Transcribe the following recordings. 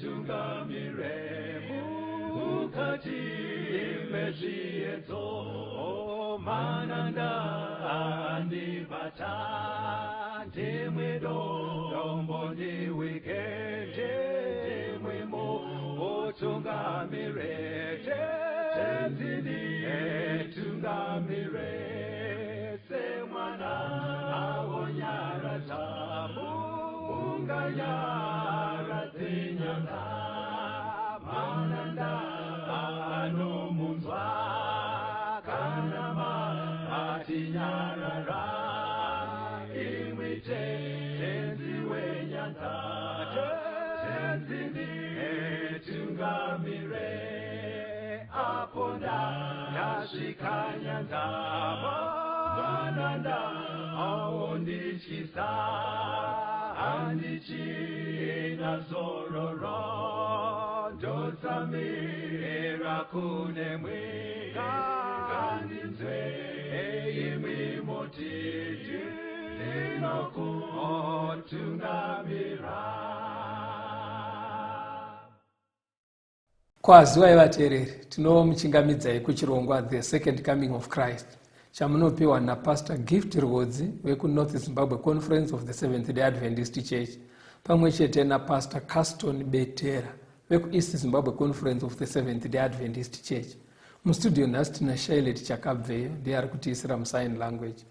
tungamire mukati mezviedzo mananda andibata ndimwedo domboni wikende ndimwimo otungamire tenzini tungamire semwana awonyara tabu unganyara tinyanga mananda anomunzwa kanama atinyarara imwite tenzi wenyanza tenzini tungamire aponda yashikanyanza mananda aondichisa andichina zororo ndosamira kune mwika kandinzwe imwimotiti ndinokutungamira. Kwaziwai vateereri, tinomuchingamidzai kuchirongwa The Second Coming of Christ chamunopiwa naPastor Gift Rhodzi wekuNorth Zimbabwe Conference of the Seventh-day Adventist Church pamwe chete naPastor Caston Betera wekuEast Zimbabwe Conference of the Seventh-day Adventist Church. Mustudio nhasi tina Charlotte Chakabveyo ndiye ari kutiisira musign language.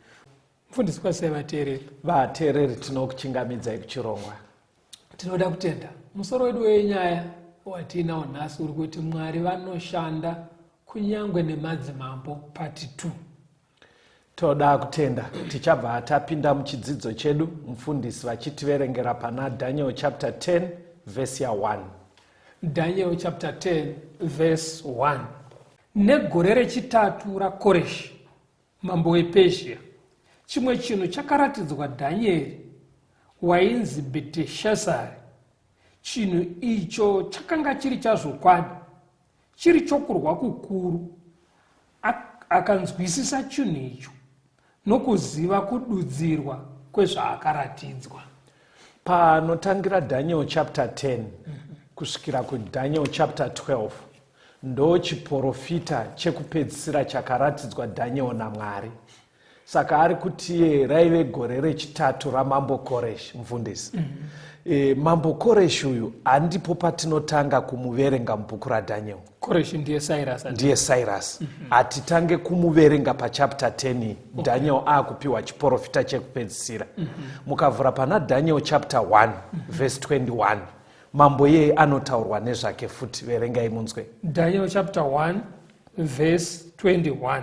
Mufundisi kwasai vateereri. Vateereri tinokuchingamidzai kuchirongwa. Tinoda kutenda musoro wedu wenyaya watinawo nhasi uri kuti Mwari vanoshanda kunyangwe nemadzimambo part 2. Toda kutenda tichabva tapinda muchidzidzo chedu mufundisi vachitiverengera pana Daniel chapter 10 verse 1. Daniel chapter 10 verse 1. Negore rechitatu raKoreshi mambo wePezhia, chimwe chinhu chakaratidzwa Dhanieri wainzi Bheteshazari. Chinhu icho chakanga chiri chazvokwadi, chiri chokurwa kukuru. Akanzwisisa chinhu icho nokuziva kududzirwa kwezvaakaratidzwa. Panotangira Daniel chapter 10 kusvikira kuDaniel chapter 12 ndo chiprofita chekupedzisira chakaratidzwa Daniel naMwari. Saka ari kuti raive gore rechitatu ramambo Koreshi mufundisi. Mambo Koreshi uyu handipo patinotanga kumuverenga mubhuku raDaniel. Koreshi ndiye Cyrus. Ndiye Cyrus. Atitange kumuverenga pachapter 10 Daniel akupiwa chiprofita chekupedzisira. Mukavhura pana Daniel chapter 1 verse 21 mambo yeye anotaurwa nezvake futi. Verengai munzwe. Daniel chapter 1 verse 21.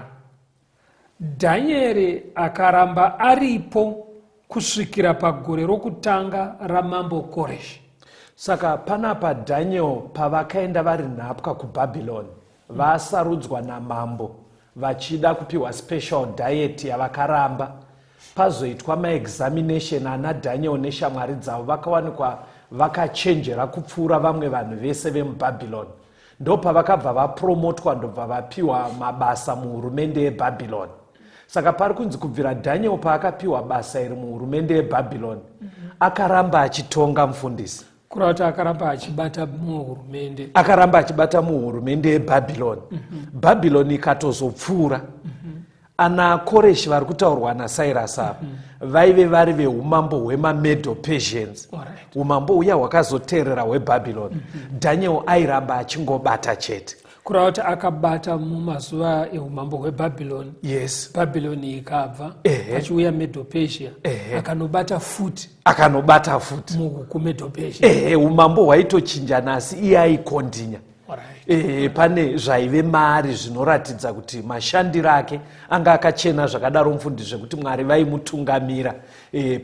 Dhanieri akaramba aripo kusvikira pagore rokutanga ramambo Koreshi. Saka panapa Daniel pavakaenda vari nhapwa kuBhabhironi vasarudzwa namambo vachida kupiwa special diet yavakaramba. Pazoitwa maexamination ana Daniel neshamwari dzavo vakawanikwa vakachenjera kupfuura vamwe vanhu vese vemuBhabhironi. Ndo pavakabva vapromotwa ndobva vapiwa mabasa muhurumende yeBhabhironi. Saka pari kunzi kubvira Daniel paakapiwa basa iri muhurumende yeBhabhironi akaramba achitonga mufundisi. Kurava kuti akaramba achibata muhurumende. Akaramba achibata muhurumende yeBhabhironi. Bhabhironi ikatozopfuura. Ana Koreshi vari kutaurwa naCyrus apa vaive vari veumambo hwemaMedo Persians. Umambo uya hwakazoteerera hweBhabhironi. Daniel airamba achingobata chete. Kurava kuti akabata mumazuva eumambo hweBhabhironi. Yes. Bhabhironi ikabva achiuya Medo Persia akanobata futi. Akanobata futi muMedo Persia. Umambo hwaitochinja nasi iye aikondinya. Pane zvaive mari zvinoratidza kuti mashandiro ake anga akachena zvakadaro mfundi zvekuti Mwari vaimutungamira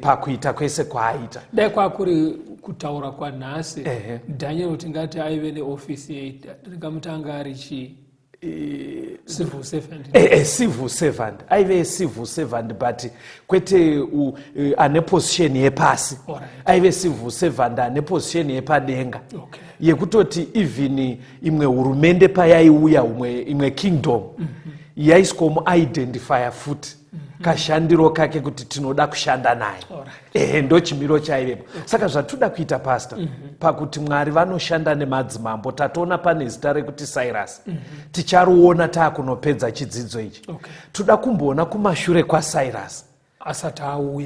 pakuita kwese kwaaita. Dai kwakuri kutaura kwanhasi Daniel tingati aive neofisi ringamutanga ari civil servant. Civil servant. Aive civil servant but kwete ane position yepasi. Aive civil servant ane position yepadenga. Yekutoti even imwe hurumende payaiuya imwe kingdom yaisikomo identifier futi kashandiro kake kuti tinoda kushanda naye. Ndo chimiro chaivepo. Saka zvatoda kuita pastor pakuti Mwari vanoshanda nemadzimambo, tatoona pane zita rekuti Cyrus, ticharuona taakunopedza chidzidzo ichi. Toda kumboona kumashure kwaCyrus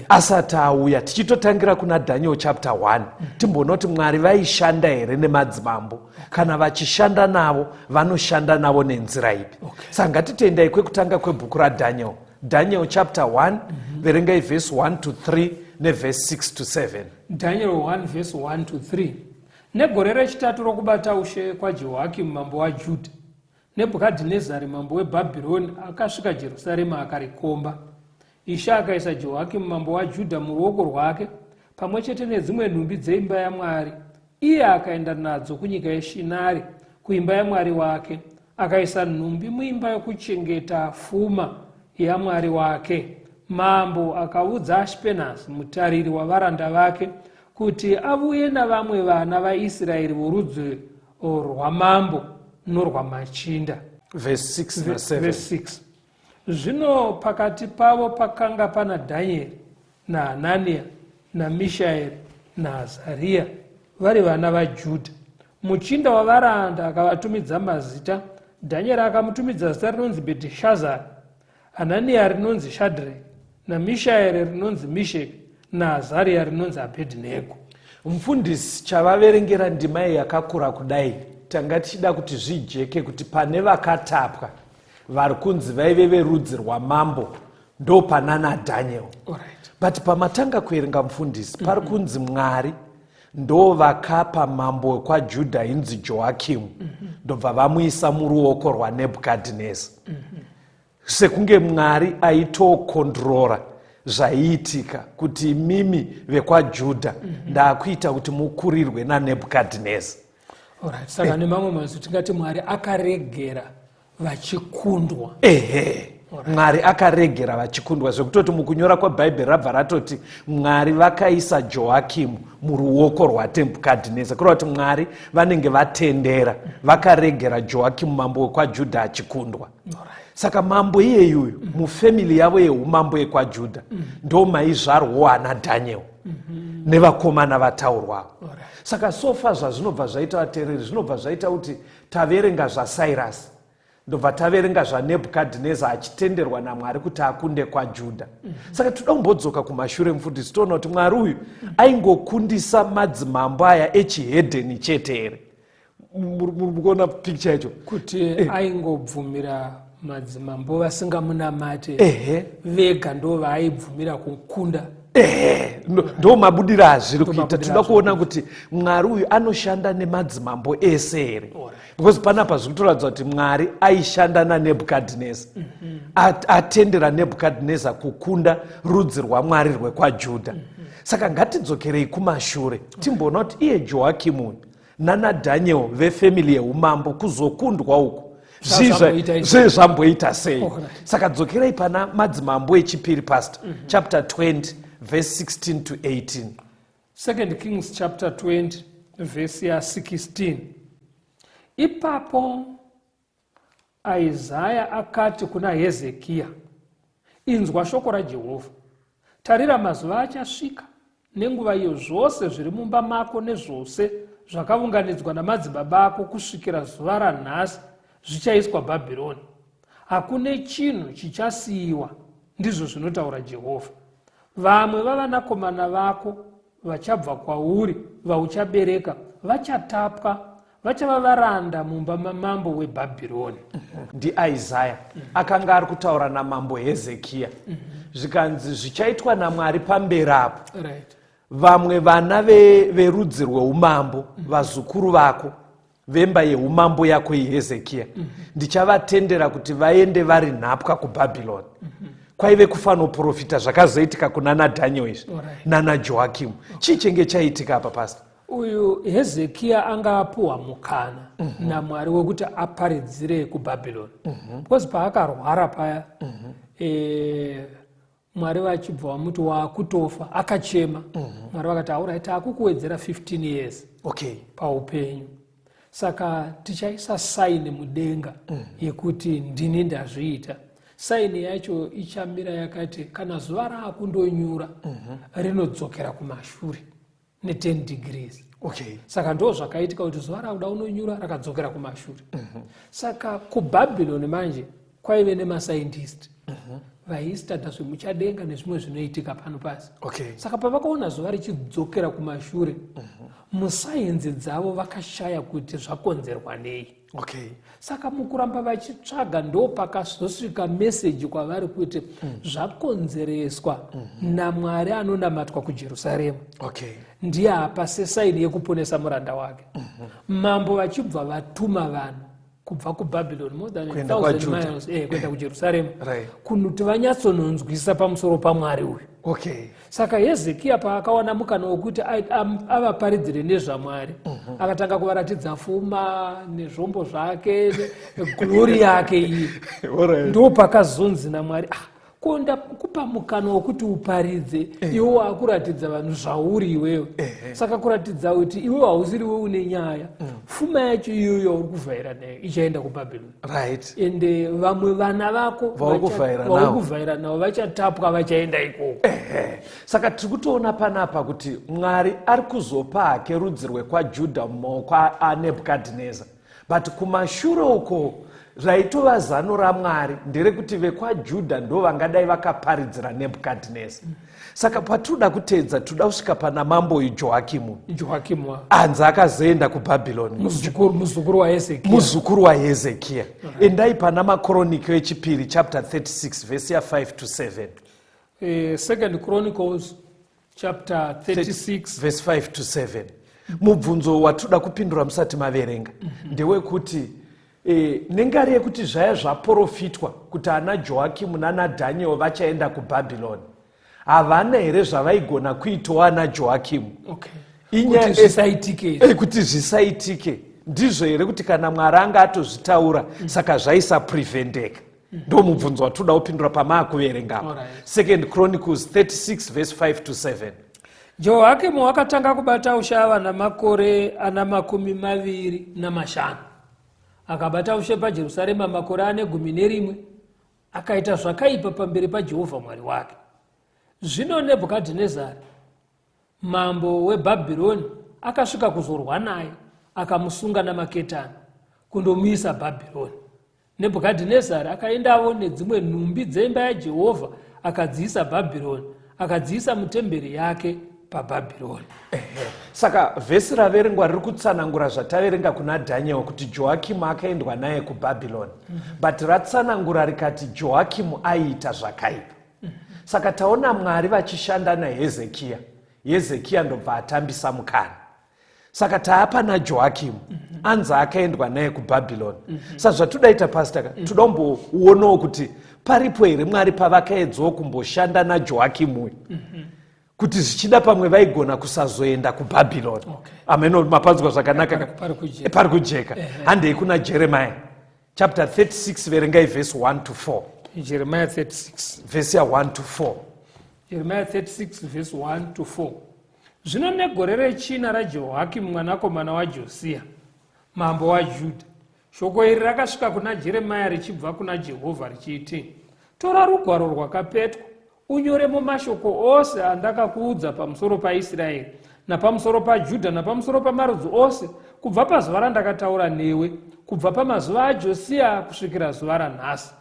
asati auya tichitotangira kuna Daniel chapter 1 timboona kuti Mwari vaishanda here nemadzimambo, kana vachishanda navo vanoshanda navo nenzira ipi. Saka ngatitendai kwekutanga kwebhuku raDaniel, Daniel chapter 1 verengai verse 1 to 3 neverse 6 to 7. Daniel 1 verse 1 to 3. Negore rechitatu rokubata ushe kwaJehoakimu mambo waJudha, Nebhukadhinezari mambo weBhabhironi akasvika Jerusarema akarikomba. Ishe akaisa Jehoakimu mambo waJudha muruoko rwake pamwe chete nedzimwe nhumbi dzeimba yaMwari. Iye akaenda nadzo kunyika yeShinari kuimba yaMwari wake, akaisa nhumbi muimba yokuchengeta pfuma yaMwari wake. Mambo akaudza Ashipenasi mutariri wavaranda vake kuti avuye navamwe vana vaIsraeri vorudzi rwamambo norwamachinda. Verse 6 na 7. Verse 6. Zvino pakati pavo pakanga pana Dhanieri naHanania naMishaeri naAzaria, vari vana vaJudha. Muchinda wavaranda akavatumidza mazita. Dhanieri akamutumidza zita rinonzi Bhetishazari, Hanania rinonzi Shadhreki, naMishaeri rinonzi Misheki, naAzaria rinonzi Abhedhinego. Mufundisi, chavaverengera ndima yakakura kudai tanga tichida kuti zvijeke kuti pane vakatapwa vari kunzi vaive verudzi rwamambo ndo pana naDhaniel. But pamatanga kuerenga mufundisi pari kunzi Mwari ndo vakapa mambo wekwaJudha inzi Joakimu ndobva vamuisa muruoko rwaNebhukadhineza. Sekunge Mwari aitokondrora zvaiitika kuti mimi vekwaJudha ndaakuita kuti mukurirwe naNebhukadhineza. Saka nemamwe mazwi tingati Mwari akaregera vachikundwa. Mwari akaregera vachikundwa, zvekutoti mukunyora kwebhaibheri rabva ratoti Mwari vakaisa Joakimu muruoko rwaNebhukadhineza, kureva kuti Mwari vanenge vatendera vakaregera Joakimu mambo wekwaJudha achikundwa. Saka mambo iyeyuyu mufemili yavo yeumambo yekwaJudha ndo maizvarwawo anaDhaniel nevakomana vataurwawo. Saka sofa zvazvinobva zvaita vateereri, zvinobva zvaita kuti taverenga zvaCyrus ndobva taverenga zvaNebhukadhineza achitenderwa naMwari kuti akunde kwaJudha. Saka toda kumbodzoka kumashure mufundisi toona kuti Mwari uyu aingokundisa madzimambo aya echihedheni chete here. Murikuona picture icho kuti aingobvumira madzimambo vasingamunamate vega ndo vaaibvumira kukunda. Ndo mabudiro azviri kuita. Toda kuona kuti Mwari uyu anoshanda nemadzimambo ese here, because panapa zviri kutoratidza kuti Mwari aishanda naNebhukadhineza, atendera Nebhukadhineza kukunda rudzi rwaMwari rwekwaJudha. Saka ngatidzokerei kumashure timboona kuti iye Joakimu naNadhaniel vefemili yeumambo kuzokundwa uku zvezvamboita sei. Saka dzokerei pana madzimambo echipiri pastor, chapter 20 verse 16 to 18. 2 Kings chapter 20 verse ya 16. Ipapo Isaya akati kuna Hezekia, inzwa shoko raJehovha. Tarira, mazuva achasvika nenguva iyo zvose zviri mumba mako nezvose zvakaunganidzwa namadzibaba ako kusvikira zuva ranhasi zvichaiswa Bhabhironi. Hakune chinhu chichasiyiwa, ndizvo zvinotaura Jehovha. Vamwe vavanakomana vako vachabva kwauri vauchabereka vachatapwa, vachava varanda mumba mamambo weBhabhironi. NdiIsaya akanga ari kutaura namambo Hezekia. Zvikanzi zvichaitwa naMwari pamberi apo. Vamwe vana verudzi rweumambo, vazukuru vako vemba yeumambo yako yeHezekia, ndichavatendera kuti vaende vari nhapwa kuBhabhironi. Kwaive kufanoprofita zvakazoitika kuna naDhaniel izvi nanaJoakimu. Chii chenge chaitika apa pastor? Uyu Hezekia anga apuwa mukana naMwari wekuti aparidzire kuBhabhironi. Because paakarwara paya Mwari vachibva vamuti waakutofa, akachema. Mwari vakati alright, akukuwedzera 15 years paupenyu. Saka tichaisa saini mudenga yekuti ndini ndazviita. saini yacho ichamira yakati kana zuva raakundonyura rinodzokera kumashure ne10 degrees. Okay. Saka ndo zvakaitika kuti zuva rauda unonyura rakadzokera kumashure. Saka kuBhabhironi manje kwaive nemascientist vaistadha zvemuchadenga nezvimwe zvinoitika pano pasi. Okay. Saka pavakaona zuva richidzokera kumashure, musayenzi dzavo vakashaya kuti zvakonzerwa nei. Okay. Saka mukuramba vachitsvaga ndo pakazosvika meseji kwavari kuti zvakonzereswa naMwari anonamatwa kuJerusarema. Okay. Ndiye apa sesaini yekuponesa muranda wake. Mambo vachibva vatuma vanhu kubva kuBhabhironi more than 1,000 miles kwenda kuJerusarema kuti vanyatsononzwisa pamusoro paMwari uyu. Okay. Saka Hezekia paakawana mukana wokuti avaparidzire nezvaMwari, akatanga kuvaratidza pfuma nezvombo zvake glori yake iyi. Ndo pakazonzi naMwari, konda kupa mukana wokuti uparidze, iwe wakuratidza vanhu zvauri iwewe. Saka kuratidza kuti iwe hausiriwe une nyaya, pfuma yacho iyoyo uri kuvhaira nayo ichaenda kuBhabhironi. Right. Ende vamwe vana vako vaukuvhaira navo vachatapwa vachaenda ikoko. Saka tiri kutoona panapa kuti Mwari ari kuzopa hake rudzi rwekwaJudha mumaoko aNebhukadhineza, but kumashure uko zvaitova zano raMwari nderekuti vekwaJudha ndo vangadai vakaparidzira Nebhukadhineza. Saka patinoda kuteedza toda kusvika pana mambo Joakimu anzi akazoenda kuBhabhironi, muzukuru waHezekia. Endai pana maKronike echipiri chapter 36 verse ya 5 to 7. Second Chronicles chapter 36 verse 5 to 7. Mubvunzo watoda kupindura musati maverenga ndewekuti nengari yekuti zvaya zvaprofitwa kuti ana Joakimu nana Daniel vachaenda kuBhabhironi, havana here zvavaigona kuitawo ana Joakimu? Kuti zvisaitike ndizvo here kuti kana Mwari anga atozvitaura saka zvaisaprevendeka? Ndo mubvunzo watoda kupindura pamaakuverenga. Second Chronicles 36 verse 5 to 7. Joakimu akatanga kubata ushe ava namakore ana 25. Akabata ushe paJerusarema makore 11. Akaita zvakaipa pamberi paJehovha Mwari wake. Zvino Nebhukadhinezari mambo weBhabhironi akasvika kuzorwa naye, akamusunga namaketani kundomuisa Bhabhironi. Nebhukadhinezari akaendavo nedzimwe nhumbi dzemba yaJehovha akadziisa Bhabhironi, akadziisa mutemberi yake paBhabhironi. Saka vhesi raverengwa riri kutsanangura zvataverenga kuna Daniel kuti Joakimu akaendwa naye kuBhabhironi, but ratsanangura rikati Joakimu aiita zvakaipa. Saka taona Mwari vachishanda naHezekia. Hezekia ndobva atambisa mukana. Saka taapa naJoakimu anzi akaendwa naye kuBhabhironi. Saka zvatodaita pastor, toda kumboonawo kuti paripo here Mwari pavakaedzawo kumboshanda naJoakimu kuti zvichida pamwe vaigona kusazoenda kuBhabhironi. Ameno mapanzwa zvakanaka pari kujeka. Handei kuna Jeremiah chapter 36 verengai verse 1 to 4. Jeremiah 36 verse 1 to 4. Jeremiah 36 verse 1 to 4. Zvino negore rechina raJehoakimu mwanakomana waJosia mambo waJudha, shoko iri rakasvika kuna Jeremiah richibva kuna Jehovha richiti, tora rugwaro rwakapetwa unyoremo mashoko ose andakakuudza pamusoro paIsraeri napamusoro paJudha napamusoro pamarudzi ose kubva pazuva randakataura newe, kubva pamazuva aJosia kusvikira zuva ranhasi.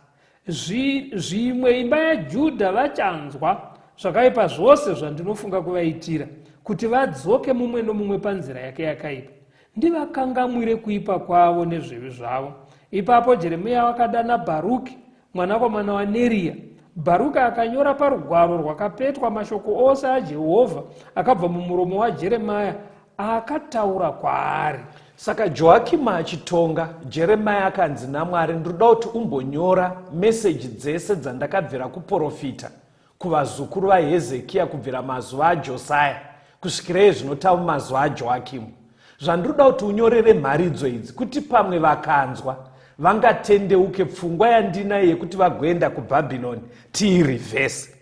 Zvimwe imba yaJudha vachanzwa zvakaipa zvose zvandinofunga kuvaitira, kuti vadzoke mumwe nomumwe panzira yake yakaipa, ndivakangamwire kuipa kwavo nezvivi zvavo. Ipapo Jeremia wakadana Bharuki mwanakomana waNeria. Bharuki akanyora parugwaro rwakapetwa mashoko ose aJehovha akabva mumuromo waJeremia akataura kwaari. Saka Joakimu achitonga, Jeremia akanzi naMwari, ndoda kuti umbonyora meseji dzese dzandakabvira kuprofita kuvazukuru vaHezekia kubvira mazuva aJosia kusvikira zvinotaura mazuva aJoakimu. Zvandoda kuti unyorere mharidzo idzi kuti pamwe vakanzwa vangatendeuke pfungwa yandinayo yekuti vagoenda kuBhabhironi tiirivhese.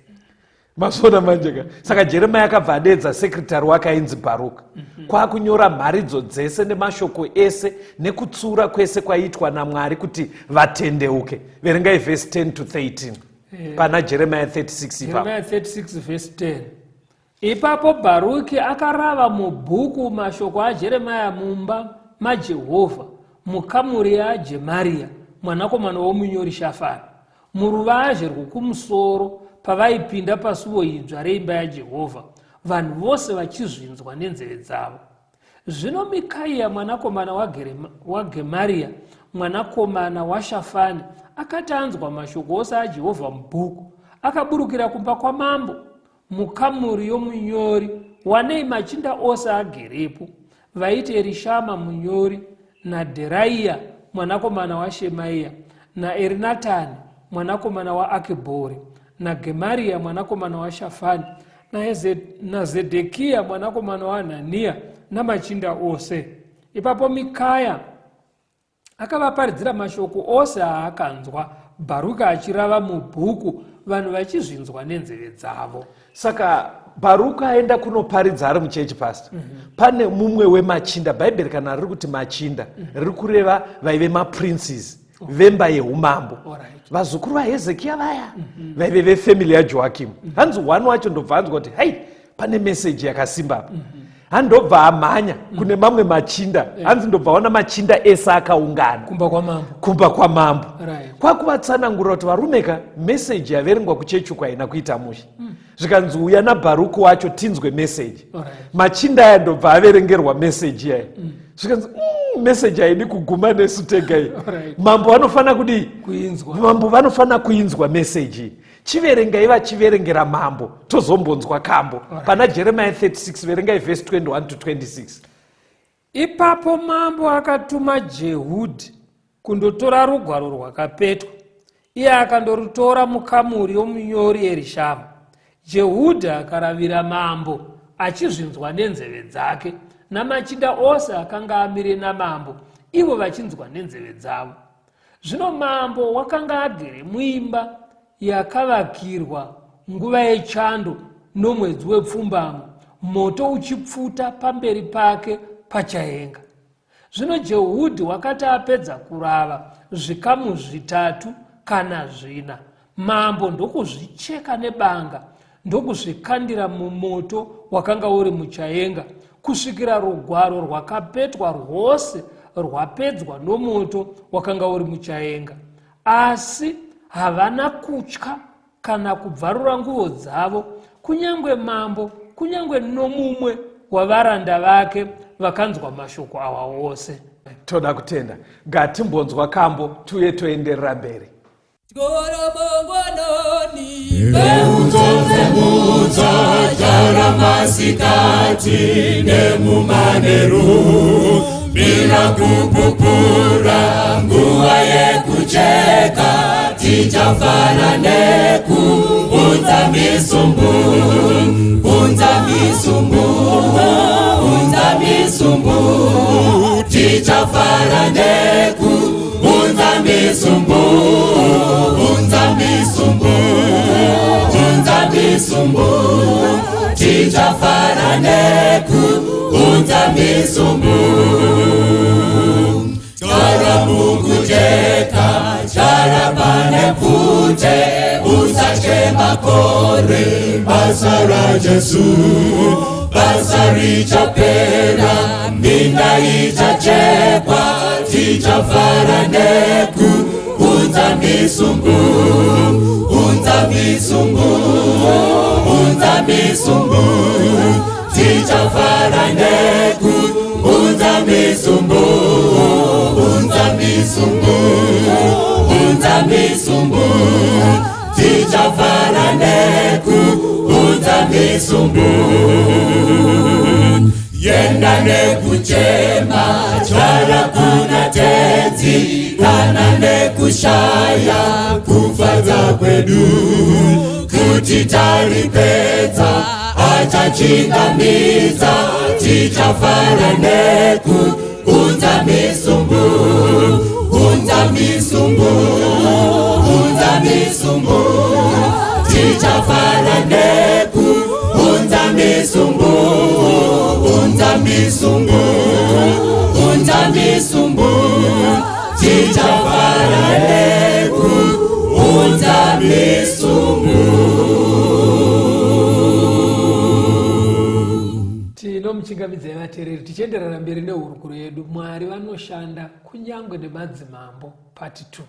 masona manjeka. Saka Jeremiah akabva adedza sekretari wake ainzi Bharuka. Kwakunyora mharidzo dzese nemashoko ese nekutsura kwese kwaiitwa naMwari kuti vatendeuke. Verengai verse 10 to 13. Pana Jeremiah 36 ipapo. Jeremiah 36 verse 10. Ipapo Bharuki akarava mubhuku mashoko aJeremiah mumba maJehovha, mukamuri yaGemaria mwanakomana womunyori Shafani, muruvazhe rwokumusoro pavaipinda pasuo idzva reimba yaJehovha, vanhu vose vachizvinzwa nenzeve dzavo. Zvino Mikaya mwanakomana waGemaria mwanakomana waShafani akati anzwa mashoko ose aJehovha mubhuku, akaburukira kumba kwamambo mukamuri yomunyori, wanei machinda ose agerepo, vaiti Erishama munyori, naDheraiya mwanakomana waShemaiya, naErinatani mwanakomana waAkibhori, naGemaria mwanakomana waShafani, naZedhekia mwanakomana waHanania, namachinda ose. Ipapo Mikaya akavaparidzira mashoko ose aakanzwa Bharuka achirava mubhuku, vanhu vachizvinzwa nenzeve dzavo. Saka Bharuka aenda kunoparidza ari muchechi pastor. Pane mumwe wemachinda, Bhaibheri kana riri kuti machinda, riri kureva vaive maprinces, vemba yeumambo. Vazukuru vaHezekia vaya, vaive vefamily yaJoakim. Hanzi one wacho ndobva anzwa kuti, "Hai, pane message yakasimba apa." Handobva amhanya kune mamwe machinda. Hanzi ndobva ona machinda ese akaungana kumba kwamambo. Kwakuvatsanangura kuti varumeka message yaverengwa kuchechi kwaina kuita musha. Zvikanzi uya naBharuku wacho tinzwe message. Machinda aya ndobva averengerwa message yaya. Zvikanzi message haidi kuguma nesu tega iyi. Mambo vanofana kudii? Kuinzwa. Mambo vanofana kuinzwa message iyi. Chiverengai vachiverengera mambo tozombonzwa kambo. Pana Jeremiah 36 verengai verse 21 to 26. Ipapo mambo akatuma Jehudhi kundotora rugwaro rwakapetwa. Iye akandorutora mukamuri yomunyori Erishama. Jehudhi akaravira mambo achizvinzwa nenzeve dzake, namachinda ose akanga amire namambo, ivo vachinzwa nenzeve dzavo. Zvino mambo wakanga agere muimba yakavakirwa nguva yechando nomwedzi wepfumbamwe, moto uchipfuta pamberi pake pachaenga. Zvino Jehudhi wakati apedza kurava zvikamu zvitatu kana zvina, mambo ndokuzvicheka nebanga, ndokuzvikandira mumoto wakanga uri muchaenga, kusvikira rugwaro rwakapetwa rwose rwapedzwa nomoto wakanga uri muchaenga. Asi havana kutya kana kubvarura nguo dzavo, kunyangwe mambo, kunyangwe nomumwe wavaranda vake vakanzwa mashoko awa ose. Toda kutenda. Ngatimbonzwa kambo tuye toenderera mberi. Beunzonzemudzo jara masikati nemumanheru, bila kupupura nguva yekucheka, tichafana nekuunza misumbu, unza misumbu, unza misumbu, tichafana nekuunza misumbu, unza misumbu, unza misumbu, tichafana nekuunza misumbu. Chara Mungu cheka, chara pane pute, usachke makore, basa ra Jesu, basa richapera, minda ichachekwa, tichafara neku, unza misumbu, unza misumbu, unza misumbu, tichafara neku, unza misumbu, unza misumbu, unza misumbu, tichafara neku, unza misumbu. Yenda nekuchema, chara kuna tenzi, kana nekushaya, kufadza kwedu, kuti taripedza, achachingamiza, tichafara neku, unza misumbu, unza misumbu, unza misumbu, tichafara neku, misumbu, unza misumbu, tichafara neku, unza misumbu. Muchingamidza vateereri tichienderera mberi nehurukuro yedu. Mwari vanoshanda kunyangwe nemadzimambo part 2.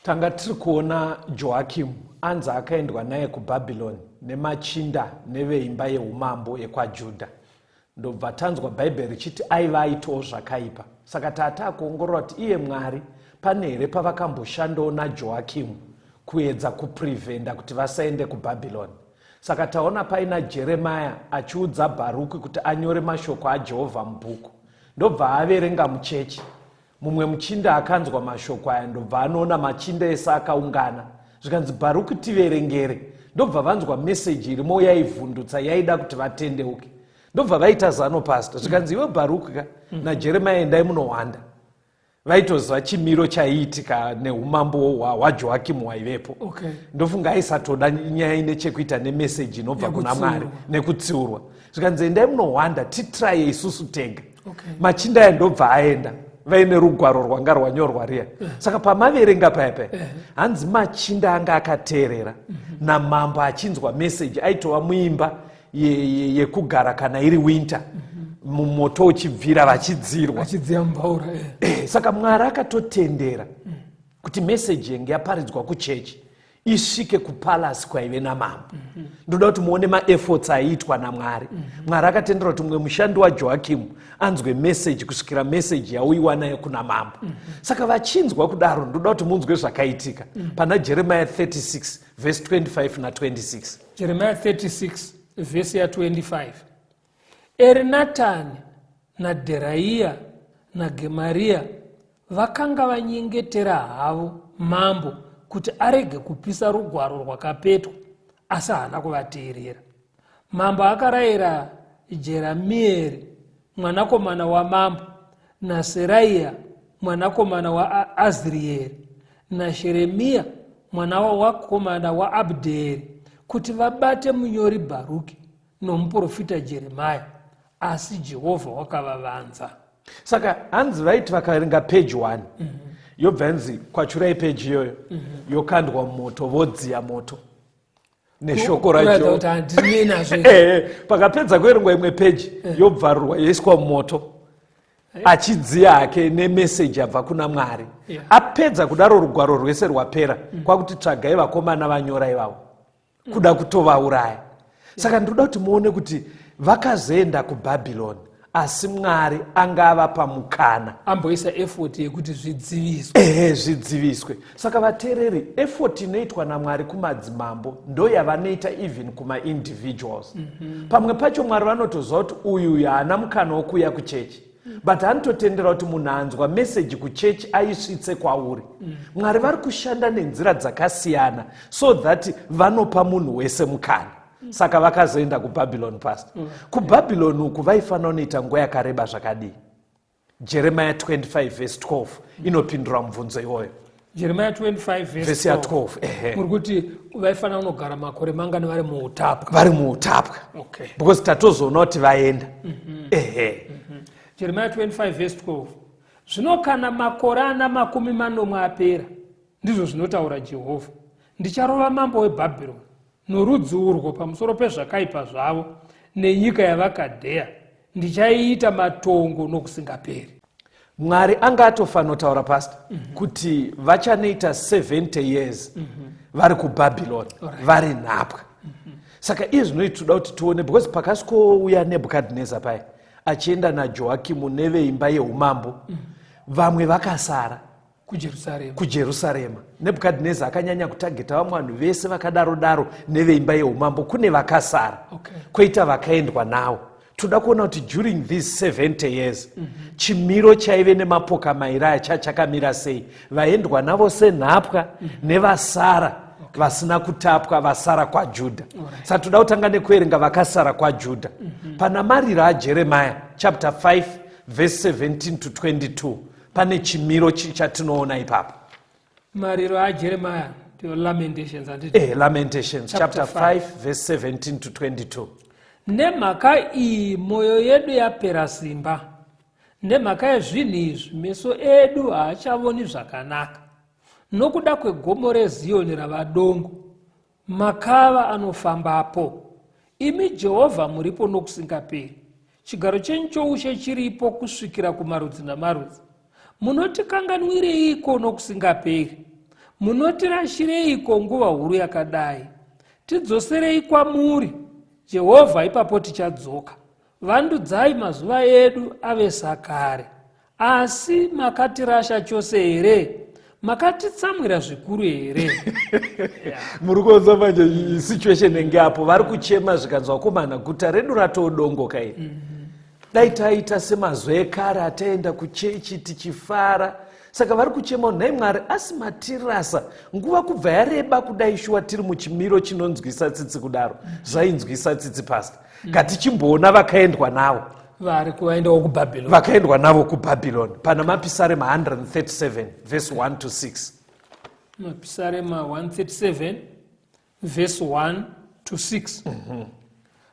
Tanga tiri kuona Joakim anzi akaendwa naye kuBhabhironi nemachinda neveimba yeumambo yekwaJudha. Ndobva tanzwa Bhaibheri richiti aiva aitawo zvakaipa. Saka tatakuongorora kuti iye Mwari pane here pavakamboshandawo naJoakimu kuedza kuprevenda kuti vasaende kuBhabhironi. Saka taona paina Jeremia achiudza Bharuki kuti anyore mashoko aJehovha mubhuku. Ndobva averenga muchechi. Mumwe muchinda akanzwa mashoko aya, ndobva anoona machinda ese akaungana. Zvikanzi Bharuki tiverengere. Ndobva vanzwa meseji irimo yaivhundutsa yaida kuti vatendeuke. Ndobva vaita zano pastor. Zvikanzi iwe Bharuki naJeremia endai munohwanda. Vaitoziva chimiro chaiitika neumambo hwaJoakimu waivepo. Okay. Ndofunga aisatoda nyaya ine chekuita nemeseji inobva kuna Mwari nekutsiurwa. Zvikanzi endai munohwanda titraye isusu tega. Okay. Machinda aya ndobva aenda vaine rugwaro rwanga rwanyorwa riya. Saka pamaverenga paya hanzi machinda anga akateerera namambo achinzwa meseji aitova muimba yekugara kana iri winter. Mumoto uchibvira vachidzirwa. Saka Mwari akatotendera kuti meseji yenge yaparidzwa kuchechi isvike kupalasi kwaive namambo. Ndoda kuti muone maefforts aiitwa naMwari. Mwari akatendera kuti mumwe mushandi waJoakimu anzwe meseji kusvikira meseji yauyiwa naye kuna mambo. Saka vachinzwa kudaro ndoda kuti munzwe zvakaitika pana Jeremiah 36 verse 25 na 26. Jeremiah 36 verse ya 25. Erinatani naDheraiya naGemaria vakanga vanyengetera havo mambo kuti arege kupisa rugwaro rwakapetwa, asi haana kuvateerera. Mambo akarayira Jeramieri mwanakomana wamambo naSeraiya mwanakomana waAzrieri naSheremia mwana wakomana waAbdheri kuti vabate munyori Bharuki nomuprofita Jeremia, asi Jehovha wakavavanza. Saka hanzi vaiti vakaverenga page 1 yobva yanzi kwachurai page iyoyo yokandwa mumoto vodziya moto neshoko racho. Pakapedza kuverengwa imwe page yobvarurwa yoiswa mumoto achidziya hake nemeseji abva kuna Mwari. Apedza kudaro rugwaro rwese rwapera kwakuti tsvagai vakomana vanyora ivavo kuda kutovauraya. Saka ndoda kuti muone kuti vakazoenda kuBhabhironi asi Mwari angava pamukana amboisa effort yekuti zvidziviswe. Zvidziviswe. Saka vateereri, effort inoitwa naMwari kumadzimambo ndo yavanoita even kuma individuals. Pamwe pacho Mwari vanotoziva kuti uyu haana mukana wokuuya kuchechi, but anototendera kuti munhu anzwa meseji kuchechi aisvitse kwauri. Mwari vari kushanda nenzira dzakasiyana so that vanopa munhu wese mukana. Saka vakazoenda kuBhabhironi pastor. KuBhabhironi uku vaifanira kunoita nguva yakareba zvakadii? Jeremiah 25 verse 12 inopindura mubvunzo iwoyo. Jeremiah 25 verse 12. Muri kuti vaifanira kunogara makore mangani vari muutapwa? Vari muutapwa. Okay. Because tatozoona kuti vaenda. Jeremiah 25 verse 12. Zvino kana makore ana 40 apera, ndizvo zvinotaura Jehovha, ndicharova mambo weBhabhironi norudzi urwo pamusoro pezvakaipa zvavo nenyika yavaKadheya, ndichaiita matongo nokusingaperi. Mwari anga atofanira kutaura pastor kuti vachanoita 70 years vari kuBhabhironi vari nhapwa. Saka izvi zvinoitoda kuti tione, because pakasvika Nebhukadhineza paya achienda naJoakimu neveimba yeumambo, vamwe vakasara kuJerusarema. Nebhukadhineza akanyanya kutageta vamwe vanhu vese vakadaro neveimba yeumambo, kune vakasara. Kwoita vakaendwa navo. Toda kuona kuti during these 70 years chimiro chaive nemapoka mairi aya chakamira sei. Vaendwa navo senhapwa nevasara vasina kutapwa, vasara kwaJudha. Saka toda kutanga nekuverenga vakasara kwaJudha. Pana mariro aJeremiah chapter 5 verse 17 to 22 pane chimiro chatinoona ipapo. Mariro aJeremiah Lamentations Lamentations chapter 5 verse 17 to 22. Nemhaka iyi mwoyo yedu yapera simba. Nemhaka yezvinhu izvi meso edu haachavoni zvakanaka. Nokuda kwegomo reZioni rava dongo, makava anofambapo. Imi Jehovha muripo nokusingaperi. Chigaro chenyu choushe chiripo kusvikira kumarudzi namarudzi. Munotikanganwireiko nokusingaperi? Munotirashireiko nguva huru yakadai? Tidzoserei kwamuri, Jehovha, ipapo tichadzoka. Vandudzai mazuva edu ave sakare. Asi makatirasha chose here? Makatitsamwira zvikuru here? Muri kuonza manje situation enge apo vari kuchema zvikanzi vakomana guta redu ratodongoka iri. Dai taita semazwe ekare ataenda kuchechi tichifara. Saka vari kuchema nhai Mwari asi matirasa nguva kubva yareba kudai shuwa tiri muchimiro chinonzwisa tsitsi kudaro. Zvainzwisa tsitsi pastor. Ngatichimboona vakaendwa navo. Vari kuvaendawo kuBhabhironi. Vakaendwa navo kuBhabhironi. Pana Mapisarema 137 verse 1 to 6. Mapisarema 137 verse 1 to 6.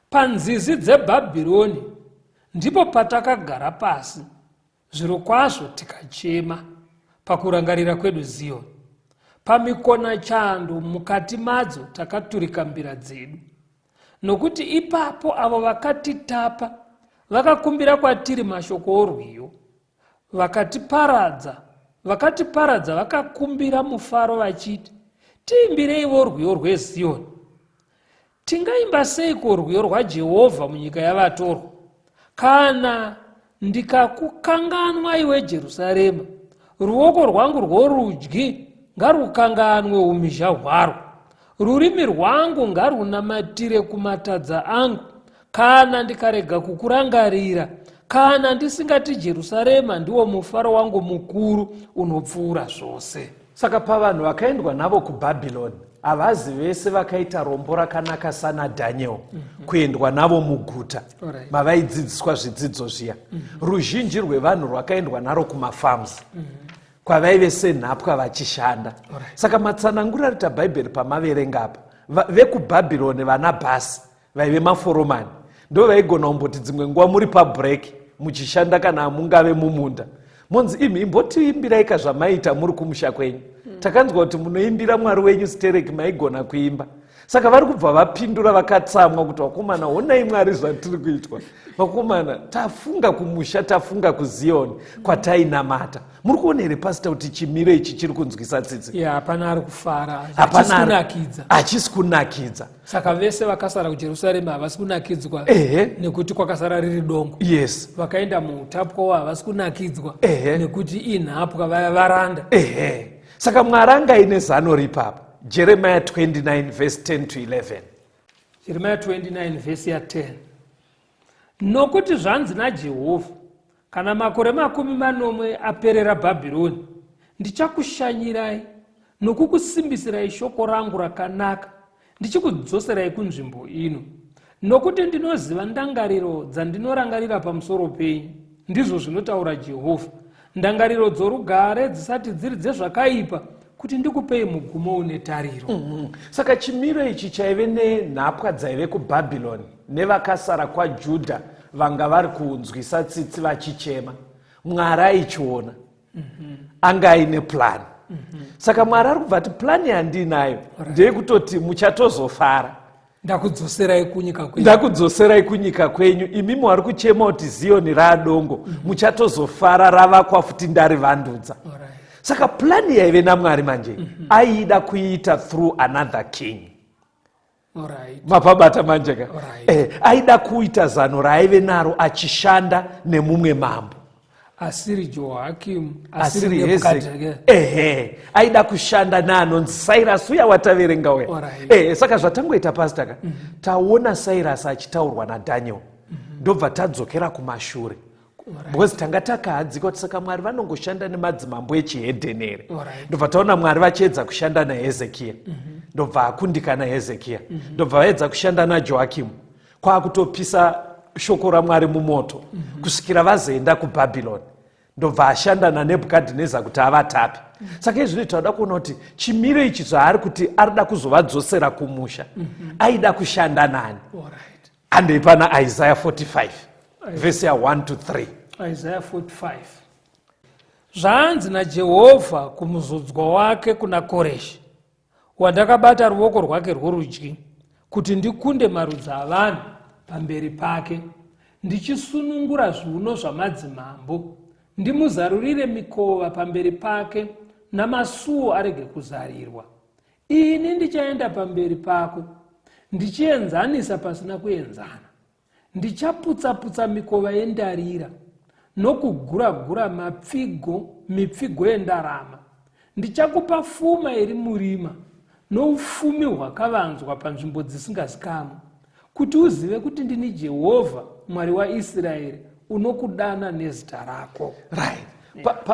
Panzizi dzeBhabhironi ndipo patakagara pasi, zvirokwazvo tikachema pakurangarira kwedu Zioni. Pamikona chando mukati madzo takaturika mbira dzedu. Nokuti ipapo avo vakatitapa vakakumbira kwatiri mashoko orwiyo. Vakatiparadza vakakumbira mufaro vachiti, tiimbireiwo rwiyo rweZioni. Tingaimba seiko rwiyo rwaJehovha munyika yavatorwa? Kana ndikakukanganwa iwe Jerusarema, ruoko rwangu rworudyi ngarukanganwe umhizha hwaro. Rurimi rwangu ngarunamatire kumatadza angu, kana ndikarega kukurangarira, kana ndisingati Jerusarema ndiwo mufaro wangu mukuru unopfuura zvose. Saka pavanhu vakaendwa navo kuBhabhironi, havazi vese vakaita rombo rakanaka sana Daniel kuendwa navo muguta mavaidzidziswa zvidzidzo zviya. Ruzhinji rwevanhu rwakaendwa naro kumafarms kwavaive senhapwa vachishanda. Saka matsanangura rita Bhaibheri pamaverenga apa, vekuBhabhironi vana bhasi vaive maforomani ndo vaigona kumboti dzimwe nguva muri pabreak muchishanda kana mungave mumunda, monzi imi imbotiimbiraika zvamaita muri kumusha kwenyu. Takanzwa kuti munoimbira Mwari wenyu Stereki maigona kuimba. Saka vari kubva vapindura vakatsamwa kuti vakomana, honai Mwari zvatiri kuitwa. Vakomana, tafunga kumusha, tafunga kuZioni kwatainamata. Muri kuona here pastor kuti chimiro ichi chiri kunzwisa tsitsi? Hapana ari kufara, hachisi kunakidza. Saka vese vakasara kuJerusarema havasi kunakidzwa nekuti kwakasara riri dongo. Yes. Vakaenda muutapwa havasi kunakidzwa nekuti inhapwa vaya varanda. Saka Mwari angaine zano ripapa. Jeremiah 29 verse 10 to 11. Jeremiah 29 verse ya 10. Nokuti zvanzi naJehovha, kana makore 40 aperera Bhabhironi, ndichakushanyirai nokukusimbisirai shoko rangu rakanaka, ndichikudzoserai kunzvimbo ino. Nokuti ndinoziva ndangariro dzandinorangarira pamusoro penyu, ndizvo zvinotaura Jehovha. Ndangariro dzorugare dzisati dziri dzezvakaipa, kuti ndikupei mugumo une tariro. Saka chimiro ichi chaive nenhapwa dzaive kuBhabhironi nevakasara kwaJudha vanga vari kunzwisa tsitsi vachichema. Mwari aichiona, anga aine plan. Saka Mwari ari kubva ati plani yandinayo ndeyekutoti muchatozofara, ndakudzoserai kunyika kwenyu. Imi muri kuchema kuti Zioni radongo, muchatozofara ravakwa futi ndarivandudza. Saka plani yaive naMwari manje aida kuita through another king. Mapabata manje ka. Aida kuita zano raive naro achishanda nemumwe mambo. Asiri Joakim, asiri Hezekia. Aida kushanda naanonzi Cyrus uya wataverenga we. Saka zvatangoita pastor ka. Taona Cyrus achitaurwa naDaniel. Ndobva tadzokera kumashure. Because tanga takahadzika kuti saka Mwari vanongoshanda nemadzimambo echihedhenere. Ndobva taona Mwari vachiedza kushanda naHezekia. Ndobva akundikana Hezekia. Ndobva vaedza kushanda naJoakim. Kwakutopisa shoko raMwari mumoto kusvikira vazoenda kuBhabhironi. Ndobva ashanda naNebhukadhineza kuti avatape. Saka izvi tinoda kuona kuti chimiro ichi zvaari kuti arida kuzovadzosera kumusha, aida kushanda nani? handei pana Isaiah 45 vhesi ya 1 to 3. Isaiah 45. Zvanzi naJehovha kumuzodzwa wake kuna Koreshi, wandakabata ruoko rwake rworudyi, kuti ndikunde marudzi avanhu pamberi pake, ndichisunungura zviuno zvamadzimambo, ndimuzarurire mikova pamberi pake, namasuo arege kuzarirwa. Ini ndichaenda pamberi pako, ndichienzanisa pasina kuenzana. Ndichaputsa-putsa mikova yendarira, nokugura-gura mipfigo yendarama. Ndichakupa pfuma iri murima, noufumi hwakavanzwa panzvimbo dzisingazikamwe, kuti uzive kuti ndini Jehovha, Mwari waIsraeri, unokudana nezita rako. Right.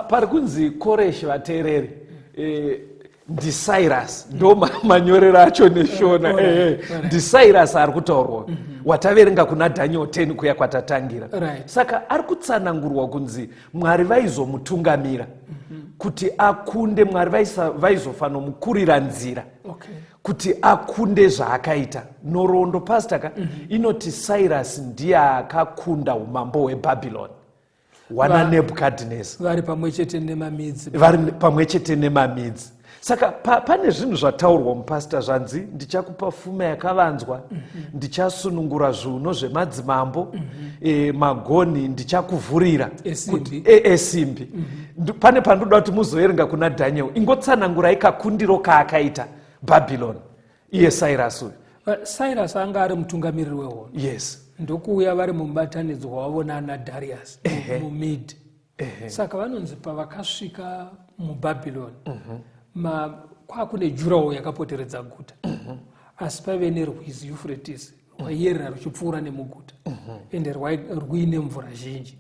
Pari kunzi Koreshi, vateereri, ndiCyrus ndo manyorero acho neshona. ndiCyrus ari kutaurwa, wataverenga kuna Daniel 10 kuya kwatatangira. Saka ari kutsanangurwa kunzi Mwari vaizomutungamira kuti akunde, Mwari vaizofano mukurira nzira kuti akunde zvaakaita norondo. Pastaka inoti Cyrus ndiye akakunda umambo hweBhabhironi wana Nebukadnezar, vari pamwe chete nemamidzi. Saka pane zvinhu zvataurwa mupasta zvanzi, ndichakupa pfuma yakavanzwa, ndichasunungura zviuno zvemadzimambo, magoni ndichakuvhurira esimbi. Pane pandoda kuti muzoerenga kuna Daniel, ingotsanangurai kakundiro kaakaita Bhabhironi iye Cyrus uyu. Cyrus anga ari mutungamiriri wehondo. Yes. Ndokuuya vari mubatanidzwa wavo nana Darius mumid. Saka vanonzi pavakasvika muBhabhironi, kwakune jurawo yakapoteredza guta, asi paive nerwizi Euphrates rwaiyerera ruchipfuura nemuguta, ende rwuine mvura zhinji.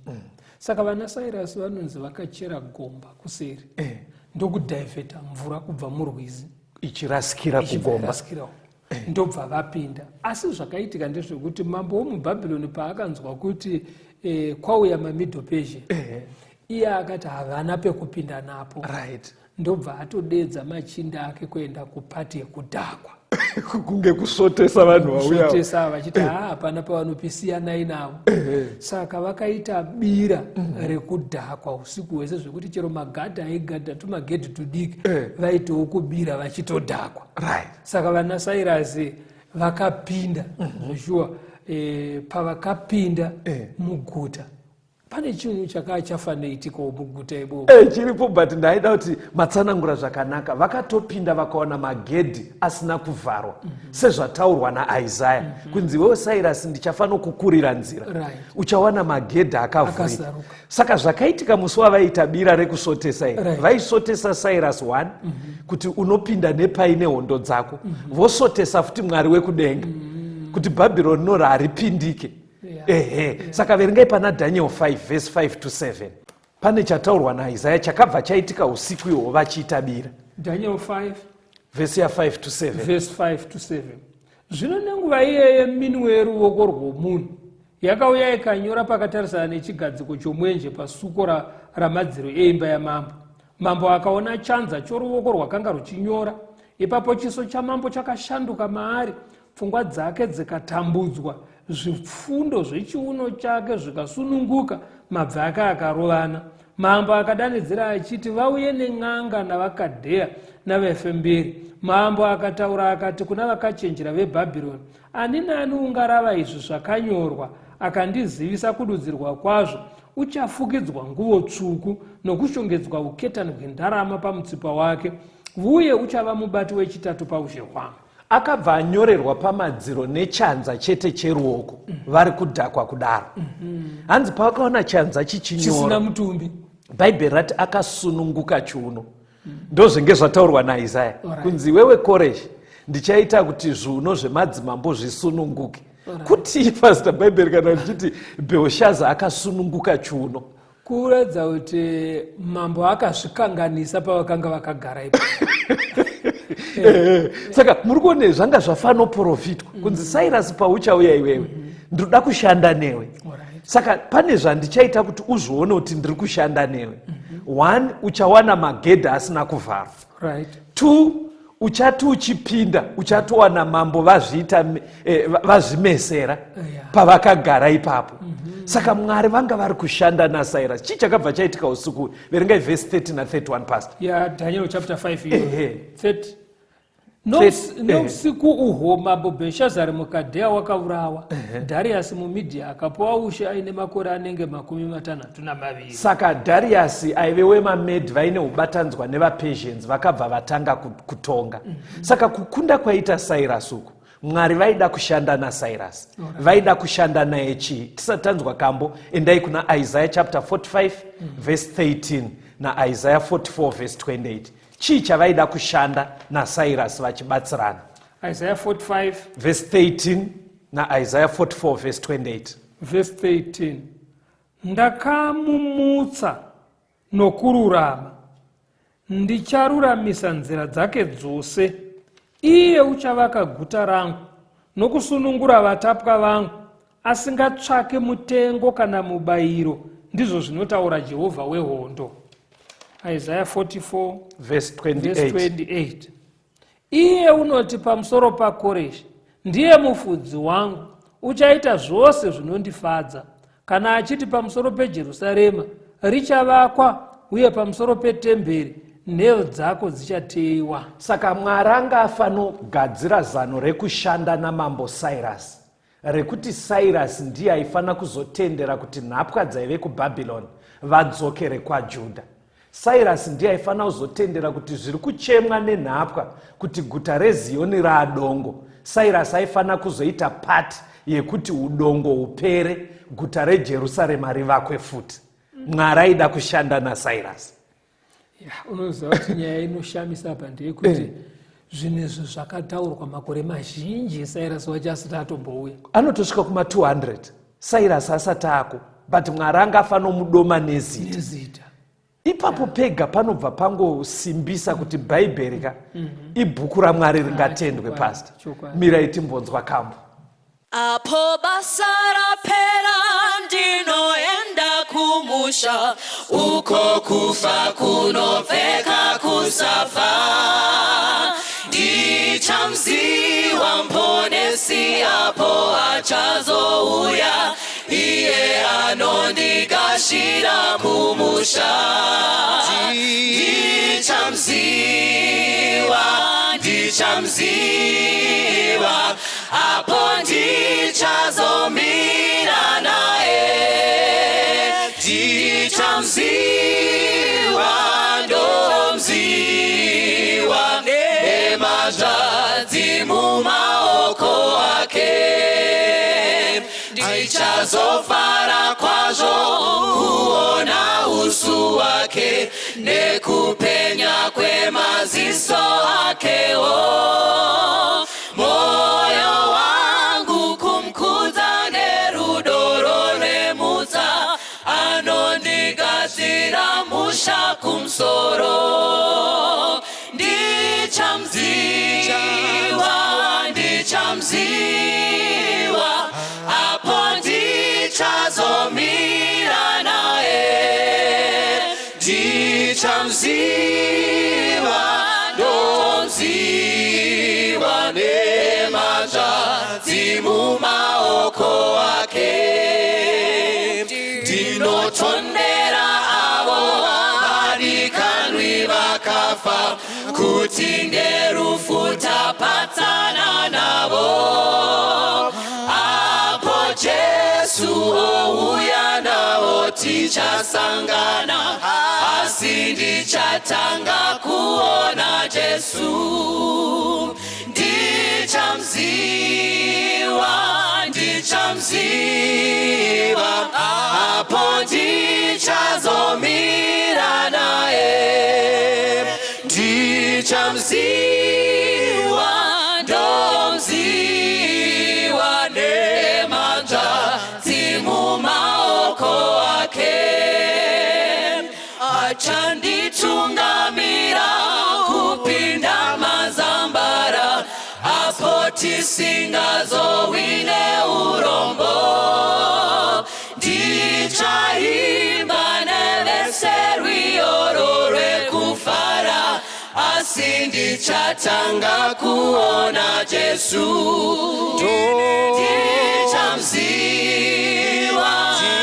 Saka vana Cyrus vanonzi vakachera gomba kuseri, ndokudhaivheta mvura kubva murwizi ichirasikira kugomba, ndobva vapinda. Asi zvakaitika ndezvekuti mambo womuBhabhironi paakanzwa kuti kwauya maMiddle Persia, iye akati havana pekupinda napo. Ndobva atodedza machinda ake kuenda kupati yekudhakwa. kunge kusotesa vanhu vauya, kusotesa vachiti hapana pavanopisiyanai navo. Saka vakaita bira rekudhakwa usiku hwese, zvekuti chero magadha aigadha tumagedhi tudiki vaitawo kubira vachitodhakwa. Saka vana Cyrus vakapinda zvoshuwa. Pavakapinda muguta, pane chinhu chakanga chafaneitika muguta ibomo. Chiripo, but ndaida kuti matsanangura zvakanaka. Vakatopinda vakaona magedhi asina kuvharwa, sezvataurwa naIsaiah kunzi wewe Cyrus ndichafano kukurira nzira, uchawana magedhi akavhurika. Saka zvakaitika musi wavaita bira rekusotesa iri, vaisotesa Cyrus 1 kuti unopinda nepaine hondo dzako, vosotesa futi Mwari wekudenga kuti Bhabhironi noro haripindike. Saka verengai pana Daniel 5 verse 5 to 7. Pane chataurwa naIsaiah chakabva chaitika usiku ihwo vachiita bira. Daniel 5 verse ya 5 to 7. Verse 5 to 7. Zvino nenguva iyeye minwe yeruoko rwomunhu yakauya ikanyora pakatarisana nechigadziko chomwenje pasuko ramadziro eimba yamambo. Mambo akaona chanza choruoko rwakanga ruchinyora. Ipapo chiso chamambo chakashanduka maari, pfungwa dzake dzikatambudzwa, zvipfundo zvechiuno chake zvikasununguka, mabvi ake akarovana. Mambo akadanidzira achiti vauye nen'anga navakadheya navefemberi. Mambo akataura akati kuna vakachenjera veBhabhironi, ani nani ungarava izvi zvakanyorwa akandizivisa kududzirwa kwazvo, uchafukidzwa nguo tsvuku nokushongedzwa uketani hwendarama pamutsipa wake, uye uchava mubati wechitatu paushe hwangu. Akabva anyorerwa pamadziro nechanza chete cheruoko, vari kudhakwa kudaro. Hanzi pakaona chanza chichinyora chisina mutumbi, Bhaibheri rati akasununguka chiuno. Ndozvenge zvataurwa naIsaiah kunzi wewe Koreshi ndichaita kuti zviuno zvemadzimambo zvisununguke. Kuti pastor Bhaibheri kana richiti Bhelshaza akasununguka chiuno, kuratidza kuti mambo akazvikanganisa pavakanga vakagara ipo. Saka muri kuona zvanga zvafanoprofitwa kunzi Cyrus pauchauya iwewe ndinoda kushanda newe. Saka pane zvandichaita kuti uzvione kuti ndiri kushanda newe. 1, uchawana magedha asina kuvharwa. 2, uchati uchipinda uchatowana mambo vazvimesera pavakagara ipapo. Saka Mwari vanga vari kushanda naCyrus. Chii chakabva chaitika usiku? Verengai vhesi 30 na 31 pastor. Daniel chapter 5 30. Nousiku uhwo mambo Bheshazari muKadhea wakaurawa, Dhariasi muMidhia akapiwa ushe aine makore anenge 62. Saka Dhariasi aive weMamedhi vaine ubatanzwa nevaPersians vakabva vatanga kutonga. Saka kukunda kwaita Cyrus uku, Mwari vaida kushanda naCyrus, vaida kushanda naye chii? Tisatanzwa kambo, endai kuna Isaiah chapter 45 verse 13 na Isaiah 44 verse 28. Chii chavaida kushanda naCyrus vachibatsirana? Isaiah 45 verse 13 na Isaiah 44 verse 28. Verse 13. Ndakamumutsa nokururama, ndicharuramisa nzira dzake dzose. Iye uchavaka guta rangu nokusunungura vatapwa vangu, asingatsvake mutengo kana mubayiro, ndizvo zvinotaura Jehovha wehondo. Isaiah 44 verse 28. Iye unoti pamusoro paKoreshi, ndiye mufudzi wangu, uchaita zvose zvinondifadza. Kana achiti pamusoro peJerusarema, richavakwa, uye pamusoro petemberi, nheyo dzako dzichateyiwa. Saka Mwari anga afanogadzira zano rekushanda namambo Cyrus, rekuti Cyrus ndiye aifana kuzotendera kuti nhapwa dzaive kuBhabhironi vadzokere kwaJudha. Cyrus ndiye aifana kuzotendera kuti zviri kuchemwa nenhapwa kuti guta reZioni raadongo. Cyrus aifana kuzoita pati yekuti udongo upere, guta reJerusarema rivakwe futi. Mwari aida kushanda naCyrus. Unoziva kuti nyaya inoshamisa apa ndeyekuti zvinezvi zvakataurwa makore mazhinji Cyrus wacho asati atombouya. Anotosvika kuma 200 Cyrus asati ako, but Mwari anga afanomudoma nezita. Ipapo pega panobva pangosimbisa kuti Bhaibheri ibhuku raMwari ringatendwe. Pastor, mirai timbonzwa kambo. Apo basa rapera ndinoenda kumusha, uko kufa kunopfeka kusafa. Ndichamziwa mponesi apo achazouya, iye anondigashira kumusha. Ndichamziwa apo ndichazomira naye. Ndichamziwa ndomziwa nemazvadzi mumaoko ake. Ndichazofara kwazvo kuona usu wake nekupenya kwemaziso akewo. Moyo wangu kumkudza nerudo roremutsa, anondigadzira musha kumusoro. Ndichamziwa apo ndichazomira naye. Ndichamziwa ndomziwa nemazvadzi mumaoko ake. Ndinotondera avo vadikanwi vakafa, kuti ngerufu tapatsana navo. Apo Jesu ouya navo tichasangana, asi ndichatanga kuona Jesu. Ndichamziwa apo ndichazomira naye. Ndichamziwa ndomziwa nemazvadzi mumaoko ake. Achanditungamira kupinda mazambara, apo tisingazowine urombo. Ndichaimba nevese rwiyo rwekufara, asi ndichatanga kuona Jesu,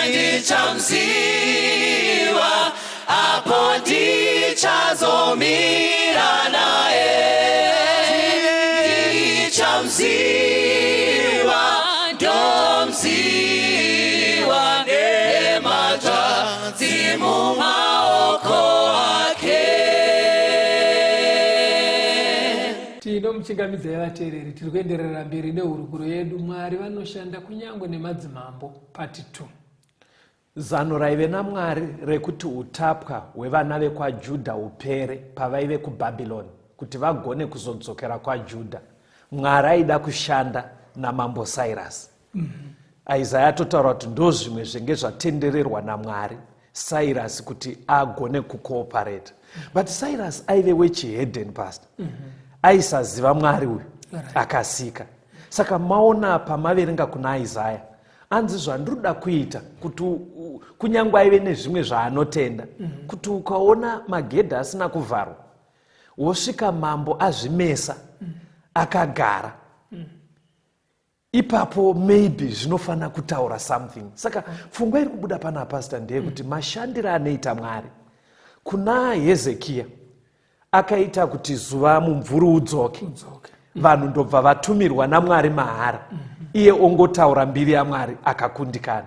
ndichamziwa, apo ndichazomira naye, ndichamziwa, ndomziwa, nematadzi mumaoko ake. Tinomuchingamidza yevateereri, tiri kuenderera mberi nehurukuro yedu. Mwari vanoshanda kunyangwe nemadzimambo part 2. Zano raive naMwari rekuti utapwa hwevana vekwaJudha hupere pavaive kuBhabhironi, kuti vagone kuzodzokera kwaJudha. Mwari aida kushanda namambo Cyrus. Isaya totaura kuti ndo zvimwe zvenge zvatendererwa naMwari Cyrus kuti agone kukoopareta. But Cyrus aive wechihedhen pastor. Aisaziva Mwari uyu, akasika. Saka maona pamaverenga kuna Isaya, anzi zvandiroda kuita kuti kunyangwe aive nezvimwe zvaanotenda, kuti ukaona magedha asina kuvharwa, wosvika mambo azvimesa akagara, ipapo maybe zvinofanira kutaura something. Saka pfungwa iri kubuda pana pastor ndeyekuti mashandiro anoita Mwari kuna Hezekia akaita kuti zuva mumvuri udzoke, vanhu ndobva vatumirwa naMwari mahara, iye ongotaura mbiri yaMwari akakundikana.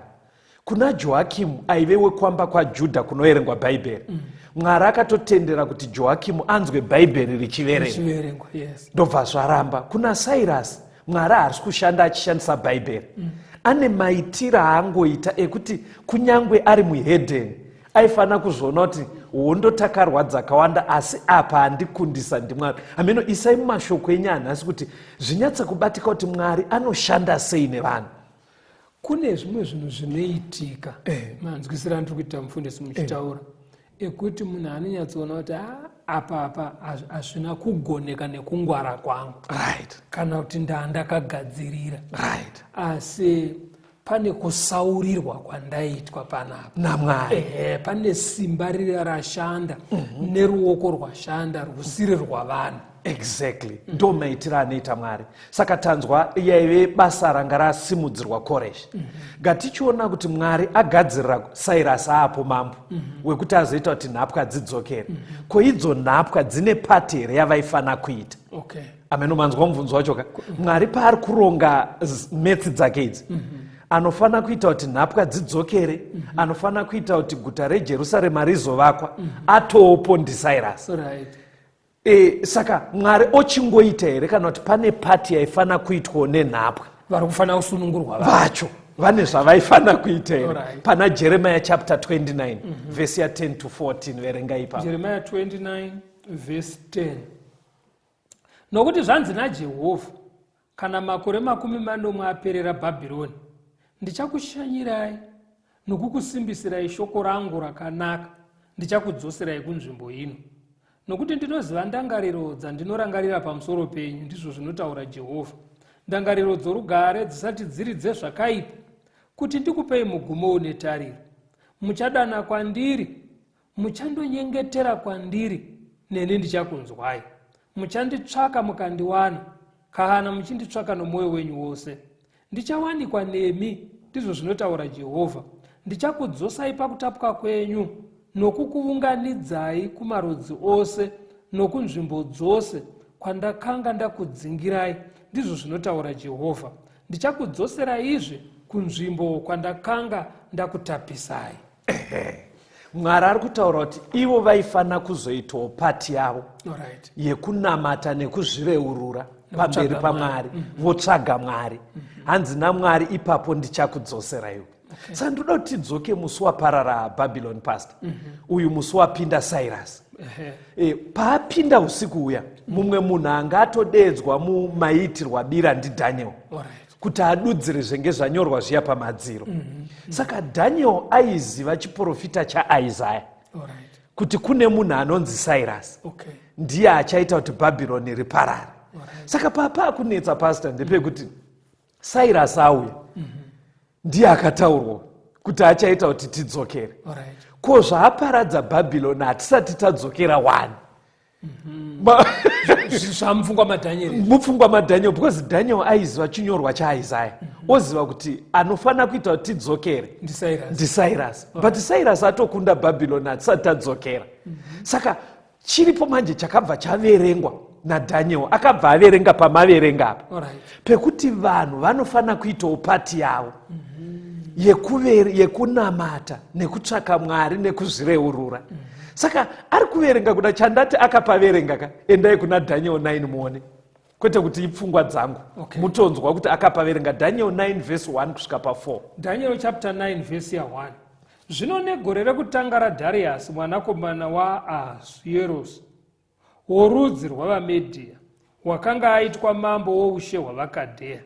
Kuna Joakimu aive wekwamba kwaJudha kunoverengwa Bhaibheri, Mwari akatotendera kuti Joakimu anzwe Bhaibheri richiverengwa, ndobva zvaramba. Kuna Cyrus Mwari haasi kushanda achishandisa Bhaibheri, ane maitiro aangoita ekuti kunyangwe ari muhedheni aifanira kuzoona kuti hondo takarwa dzakawanda, asi apa handikundisa ndiMwari. Hameno isai mumashoko enyu anhasi kuti zvinyatsa kubatika kuti Mwari anoshanda sei nevanhu. Kune zvimwe zvinhu zvinoitika, manzwisira ndiri kuita mufundisi muchitaura, ekuti munhu anonyatsoona kuti apa hazvina kugoneka nekungwara kwangu, kana kuti ndakagadzirira, asi pane kusaurirwa kwandaitwa panapa naMwari. Pane simba rashanda neruoko rwashanda rusiri rwavanhu. Exactly. Ndo maitiro anoita Mwari. Saka tanzwa yaive basa ranga rasimudzirwa Koreshi. Ngatichiona kuti Mwari agadzirira Cyrus apo mambo wekuti azoita kuti nhapwa dzidzokere. Ko idzo nhapwa dzine pati here yavaifanira kuita. Ameno manzwa mubvunzo wacho. Mwari paari kuronga metsi dzake idzi, anofanira kuita kuti nhapwa dzidzokere, anofanira kuita kuti guta reJerusarema rizovakwa, atopo ndiCyrus. Saka Mwari ochingoita here kana kuti pane pati yaifanira kuitwa nenhapwa vari kufanira kusunungurwa vacho vane zvavaifanira kuita here? Pana Jeremiah chapter 29 verse 10 to 14 verenga ipapo. Jeremiah 29 verse 10. Nokuti zvanzi naJehovha, kana makore 40 aperera Bhabhironi, ndichakushanyirai nokukusimbisirai shoko rangu rakanaka, ndichakudzoserai kunzvimbo ino. Nokuti ndinoziva ndangariro dzandinorangarira pamusoro penyu, ndizvo zvinotaura Jehovha, ndangariro dzorugare dzisati dziri dzezvakaipa, kuti ndikupei mugumo une tariro. Muchadana kwandiri, muchandonyengetera kwandiri, neni ndichakunzwai. Muchanditsvaka mukandiwana, kana muchinditsvaka nomwoyo wenyu wose. Ndichawanikwa nemi, ndizvo zvinotaura Jehovha. Ndichakudzosai pakutapwa kwenyu, nokukuunganidzai kumarudzi ose nokunzvimbo dzose kwandakanga ndakudzingirai, ndizvo zvinotaura Jehovha. Ndichakudzoserai izve kunzvimbo kwandakanga ndakutapisai. Mwari ari kutaura kuti ivo vaifanira kuzoitawo pati yavo yekunamata nekuzvireurura pamberi paMwari, votsvaga Mwari. Hanzi naMwari, ipapo ndichakudzoseraiwo. Saka ndoda kuti tidzoke musi waparara Bhabhironi pastor. Uyu musi wapinda Cyrus. Paapinda usiku uya, mumwe munhu anga atodedzwa mumaitirwa bira ndiDhaniel kuti adudzire zvenge zvanyorwa zviya pamadziro. Saka Daniel aiziva chiprofita chaIsaya kuti kune munhu anonzi Cyrus, ndiye achaita kuti Bhabhironi riparare. Saka papa kunetsa pastor ndepekuti Cyrus auya, ndiye akataurwa kuti achaita kuti tidzokere. Ko zvaaparadza Bhabhironi hatisati tadzokera 1. zvamupfungwa madhanieri, mupfungwa madhaniel, because daniel aiziva chinyorwa chaisaya, oziva kuti anofanira kuita kuti tidzokere ndiCyrus, but Cyrus atokunda bhabhironi atisati tadzokera. Saka chiripo manje chakabva chaverengwa naDaniel, akabva averenga pamaverenga apa pekuti vanhu vanofanira kuitawo pati yavo yekunamata nekutsvaka Mwari nekuzvireurura. Saka ari kuverenga kuda chandati akapaverenga ka, endai kuna Daniel 9 muone, kwete kuti ipfungwa dzangu. Mutonzwa kuti akapaverenga Daniel 9 verse 1 kusvika pa4. Daniel chapter 9 verse ya 1. Zvino negore rekutanga raDhariasi mwanakomana waAhasuerusi worudzi rwavaMedhia, wakanga aitwa mambo woushe hwavakadheya,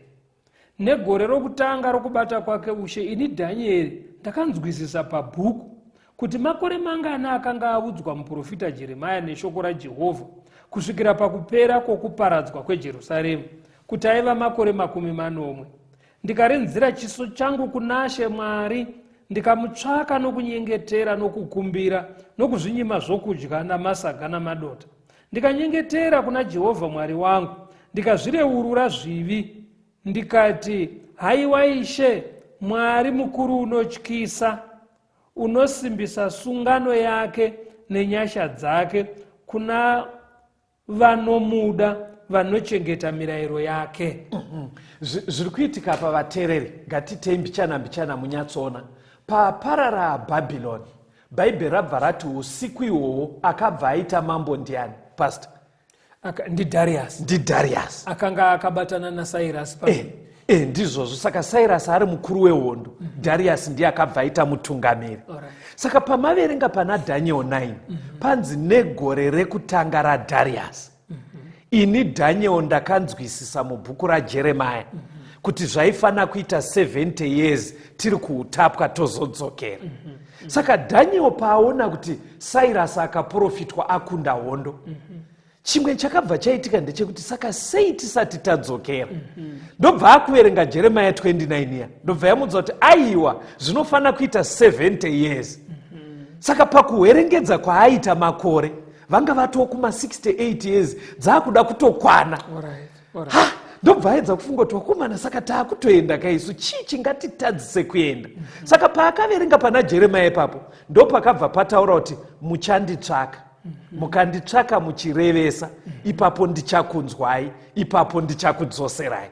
negore rokutanga rokubata kwake ushe, ini Dhanieri ndakanzwisisa pabhuku kuti makore mangana akanga audzwa muprofita Jeremia neshoko raJehovha kusvikira pakupera kwokuparadzwa kweJerusaremu, kuti aiva makore 40. Ndikarinzira chiso changu kuna She Mwari, ndikamutsvaka nokunyengetera nokukumbira nokuzvinyima zvokudya namasaga namadota. Ndikanyengetera kuna Jehovha Mwari wangu, ndikazvireurura zvivi, ndikati, haiwa Ishe Mwari mukuru unotyisa, unosimbisa sungano yake nenyasha dzake kuna vanomuda, vanochengeta mirayiro yake. Zviri kuitika pavateereri, ngatitei mbichana munyatsoona. Paparara Bhabhironi, Bhaibheri rabva rati usiku ihwohwo akabva aita mambo ndiani, pastor? NdiDhariasi. Akanga akabatana naCyrus ndizvozvo. Saka Cyrus ari mukuru wehondo, Dhariasi ndiye akabva aita mutungamiri. Saka pamaverenga pana Daniel 9 panzi negore rekutanga raDhariasi, ini Daniel ndakanzwisisa mubhuku raJeremia kuti zvaifanira kuita 70 years tiri kuutapwa tozodzokera. Saka Daniel paaona kuti Cyrus akaprofitwa akunda hondo, chimwe chakabva chaitika ndechekuti saka sei tisati tadzokera. Ndobva akuverenga Jeremia 29 ya, ndobva yamudza kuti aiwa zvinofanira kuita 70 years. Saka pakuverengedza kwaaita makore, vanga vatoo kuma 68 years dzaakuda kutokwana. Ndobva aedza kufunga kuti wakomana, saka taakutoenda kaisu, chii chingatitadzise kuenda? Saka paakaverenga pana Jeremia ipapo, ndopakabva pataura kuti muchanditsvaka, mukanditsvaka muchirevesa, ipapo ndichakunzwai, ipapo ndichakudzoserai.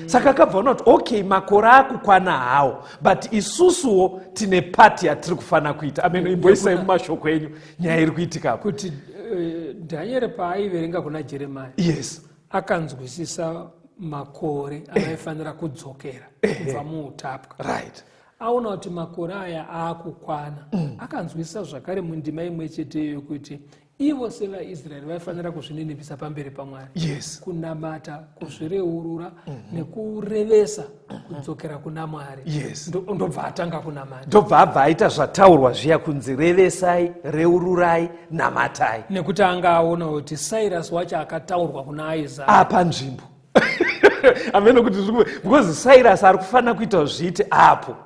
Saka akabvaona kuti okay, makore akukwana hawo, but isusuwo tine pati yatiri kufanira kuita. Amen. Imboisai mumashoko enyu nyaya iri kuitika kuti Daniel paaiverenga kuna Jeremia, yes, akanzwisisa makore anaifanira kudzokera kubva muutapwa. Right. Aona kuti makore aya aakukwana. Akanzwisisa zvakare mundima imwe cheteyo kuti ivo sevaIsraeri vaifanira kuzvininipisa pamberi paMwari, yes, kunamata, kuzvireurura nekurevesa kudzokera kuna Mwari. Yes. Ndobva atanga kunamata, ndobva abva aita zvataurwa zviya kunzi revesai, reururai, namatai, nekuti anga aona kuti Cyrus wacho akataurwa kuna Isaya apa nzvimbo. Ameno kuti because Cyrus ari kufanira kuita zviite apo.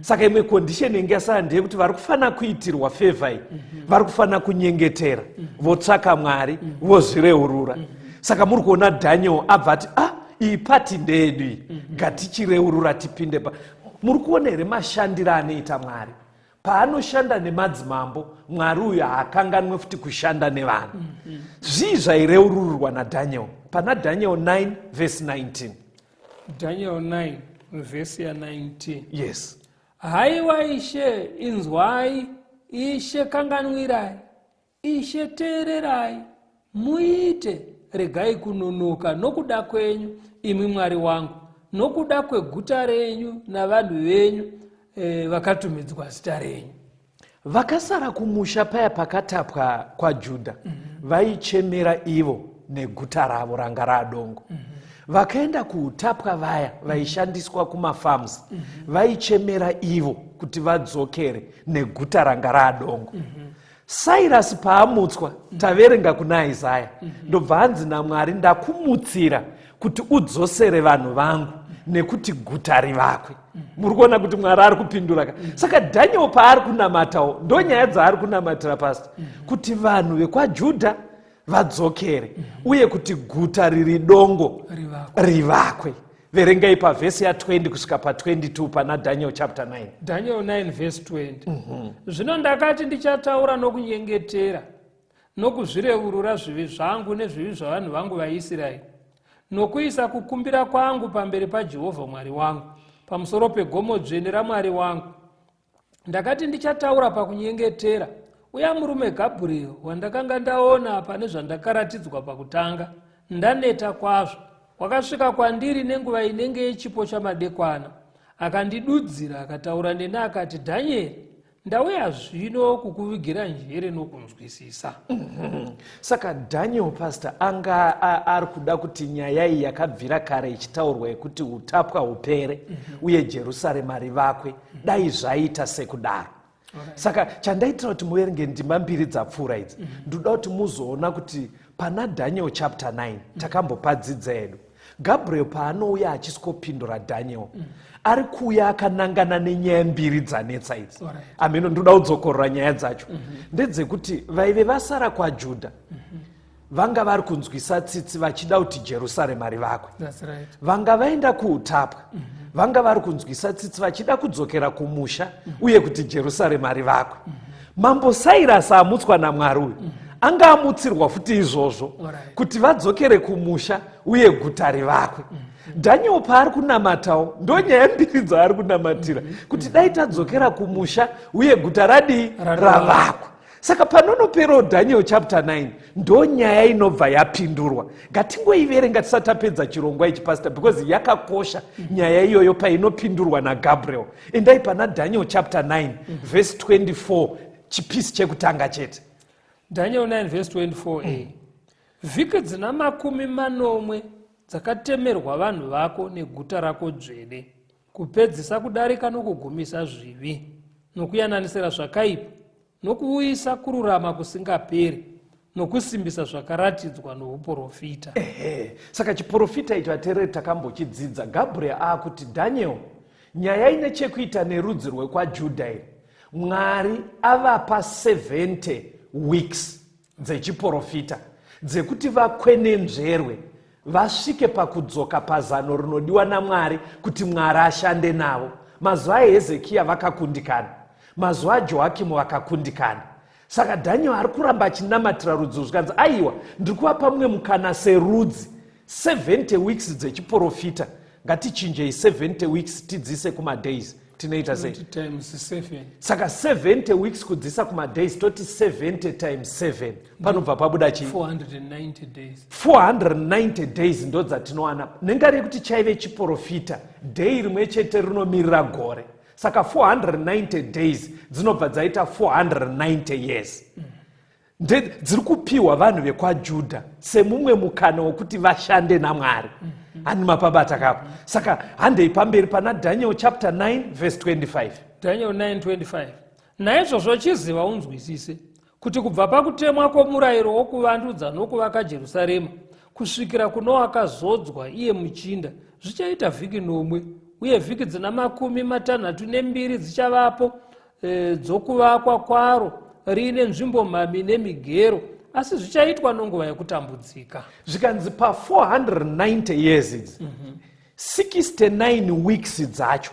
Saka imwe condition ingasara ndeyekuti vari kufanira kuitirwa favor iyi, vari kufanira kunyengetera, votsvaka Mwari, vozvireurura. Saka muri kuona Daniel abva ati iyi pati ndeyedu iyi, ngatichireurura tipinde pa. Muri kuona here mashandiro anoita Mwari? Paanoshanda nemadzimambo, Mwari uyu haakanganwe futi kushanda nevanhu. Zvii zvaireururwa naDaniel pana Daniel 9 verse 19. Daniel 9 verse ya 19. Yes. Haiwa Ishe inzwai, Ishe kanganwirai, Ishe teererai, muite, regai kunonoka nokuda kwenyu, imi Mwari wangu, nokuda kweguta renyu navanhu venyu vakatumidzwa zita renyu. Vakasara kumusha paya pakatapwa kwaJudha, vaichemera ivo neguta ravo ranga radongo. Vakaenda kuutapwa vaya vaishandiswa kumafarms, vaichemera ivo kuti vadzokere neguta ranga radongo. Cyrus paamutswa, taverenga kuna Isaya, ndobva anzi naMwari, ndakumutsira kuti udzosere vanhu vangu nekuti guta rivakwe. Muri kuona kuti Mwari ari kupindura ka. Saka Daniel paari kunamatawo, ndo nyaya dzaari kunamatira pastor, kuti vanhu vekwaJudha vadzokere uye kuti guta riri dongo rivakwe. Verengai pavhesi ya20 kusvika pa22 pana Daniel chapter 9. Daniel 9 verse 20. Zvino ndakati ndichataura nokunyengetera nokuzvireurura zvivi zvangu nezvivi zvavanhu vangu vaIsraeri, nokuisa kukumbira kwangu pamberi paJehovha Mwari wangu pamusoro pegomo dzvene raMwari wangu. Ndakati ndichataura pakunyengetera, uya murume Gabhurieri wandakanga ndaona pane zvandakaratidzwa pakutanga, ndaneta kwazvo. Wakasvika kwandiri nenguva inenge yechipo chamadekwana, akandidudzira akataura neni akati, Dhanieri, ndauya zvino kukuvigira njere nokunzwisisa. Saka Daniel pastor anga ari kuda kuti nyaya iyi yakabvira kare ichitaurwa yekuti utapwa hupere uye Jerusarema rivakwe dai zvaita sekudaro. Saka chandaitira kuti muverenge ndima mbiri dzapfuura idzi, ndoda kuti muzoona kuti pana Daniel chapter 9 takambopadzidza edu, Gabriel paanouya achisvikopindura Daniel ari kuuya akanangana nenyaya mbiri dzanetsa idzi. Ameno ndoda kudzokorora nyaya dzacho ndedzekuti vaive vasara kwaJudha vanga vari kunzwisa tsitsi vachida kuti Jerusarema rivakwe. Vanga vaenda kuutapwa vanga vari kunzwisa tsitsi vachida kudzokera kumusha uye kuti Jerusarema rivakwe. Mambo Cyrus amutswa naMwari uyu anga amutsirwa futi izvozvo kuti vadzokere kumusha uye guta rivakwe. Daniel paari kunamatawo ndonyaya mbiri dzaari kunamatira kuti dai tadzokera kumusha uye guta ravakwa. Saka panonopero Daniel chapter 9 ndonyaya inobva yapindurwa. Ngatingoiverenga tisati tapedza chirongwa ichi pastor, because yakakosha nyaya iyoyo painopindurwa naGabriel. Endai pana Daniel chapter 9 verse 24 chipisi chekutanga chete. Daniel 9 verse 24a. Vhiki dzina 40 dzakatemerwa vanhu vako neguta rako dzvene, kupedzisa kudarika nokugumisa zvivi, nokuyananisira zvakaipa, nokuuyisa kururama kusingaperi, nokusimbisa zvakaratidzwa nouprofita. Saka chiprofita icho atereri takambochidzidza. Gabriel akuti Daniel, nyaya ine chekuita nerudzi rwekwaJudha iri, Mwari avapa 70 weeks dzechiprofita dzekuti vakwenenzverwe vasvike pakudzoka pazano rinodiwa naMwari kuti Mwari ashande navo. Mazuva aHezekia vakakundikana, mazuva aJoakimu vakakundikana. Saka Daniel ari kuramba achinamatira rudzi zvikanzi aiwa ndiri kuvapa mumwe mukana serudzi 70 weeks dzechiprofita. Ngatichinjei 70 weeks tidzise kumadays, tinoita sei? Times 7. Saka 70 weeks kudzisa kumadays toti 70 times 7 panobva pabuda chii? 490 days. 490 days ndo dzatinowana. Nengari yekuti chaive chiprofita day rimwe chete rinomirira gore. Saka 490 days dzinobva dzaita 490 years. Dziri kupiwa vanhu vekwaJudha semumwe mukana wokuti vashande naMwari. Ani mapabata kapo. Saka handei pamberi pana Daniel chapter 9 verse 25. Daniel 9:25. Naizvozvo chiziva unzwisise kuti kubva pakutemwa kwomurayiro wokuvandudza nokuvaka Jerusarema kusvikira kunovakazodzwa iye muchinda zvichaita vhiki 9, uye vhiki dzina 62 dzichavapo dzokuvakwa kwaro riine nzvimbo mhami nemigero, asi zvichaitwa nenguva yekutambudzika. Zvikanzi pa 490 years idzi 69 weeks dzacho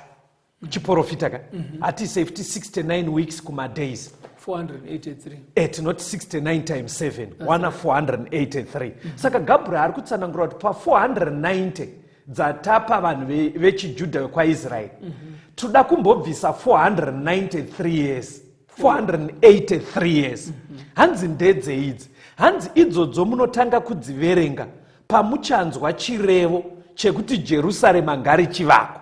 chiprofita ka hatise 69 weeks kumadays 483. Not 69 times 7 wana 483. Saka Gabriel ari kutsanangura kuti pa 490 dzatapa vanhu vechiJudha vekwaIsraeri toda kumbobvisa 493 years 483 years. Hanzi ndedze idzi, hanzi idzodzo munotanga kudziverenga pamuchanzwa chirevo chekuti Jerusarema ngari chivako.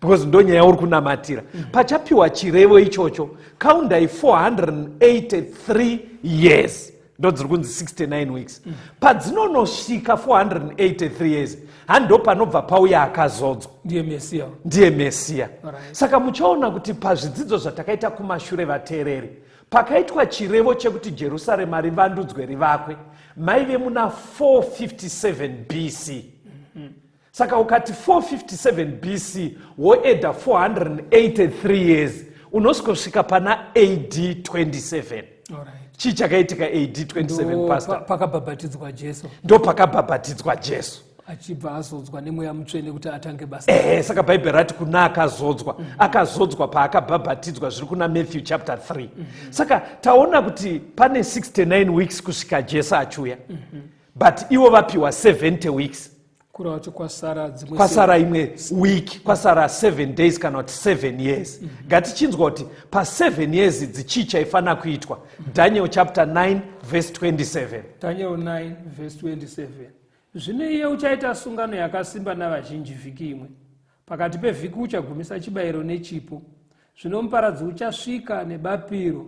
Because ndonyaya uri kunamatira. Pachapiwa chirevo ichocho kaundai 483 years ndodziri kunzi 69 weeks. Padzinonosvika 483 years hando panobva pauya akazodzwa ndiye Mesiya. Saka muchaona kuti pazvidzidzo zvatakaita kumashure vateereri pakaitwa chirevo chekuti Jerusarema rivandudzwe rivakwe maive muna 457 BC. Saka ukati 457 BC woedha 483 years unosvika pana AD 27. Alright. chii chakaitika AD 27 pastor? Pakabhabhatidzwa Jesu. Ndo pakabhabhatidzwa Jesu. Achibva azodzwa nemweya mutsvene kuti atange basa. Saka bhaibheri rati kuna akazodzwa. Akazodzwa paakabhabhatidzwa zviri kuna Matthew chapter 3. Saka taona kuti pane 69 weeks kusvika Jesu achiuya. But ivo vapiwa 70 weeks. Kureva kuti kwasara imwe week, kwasara 7 days kana kuti 7 years. Ngatichinzwa kuti pa 7 years idzi chii chaifanira kuitwa. Daniel chapter 9 verse 27. Daniel 9 verse 27. Zvino iye uchaita sungano yakasimba navazhinji vhiki imwe. Pakati pevhiki uchagumisa chibayiro nechipo. Zvino muparadzi uchasvika nebapiro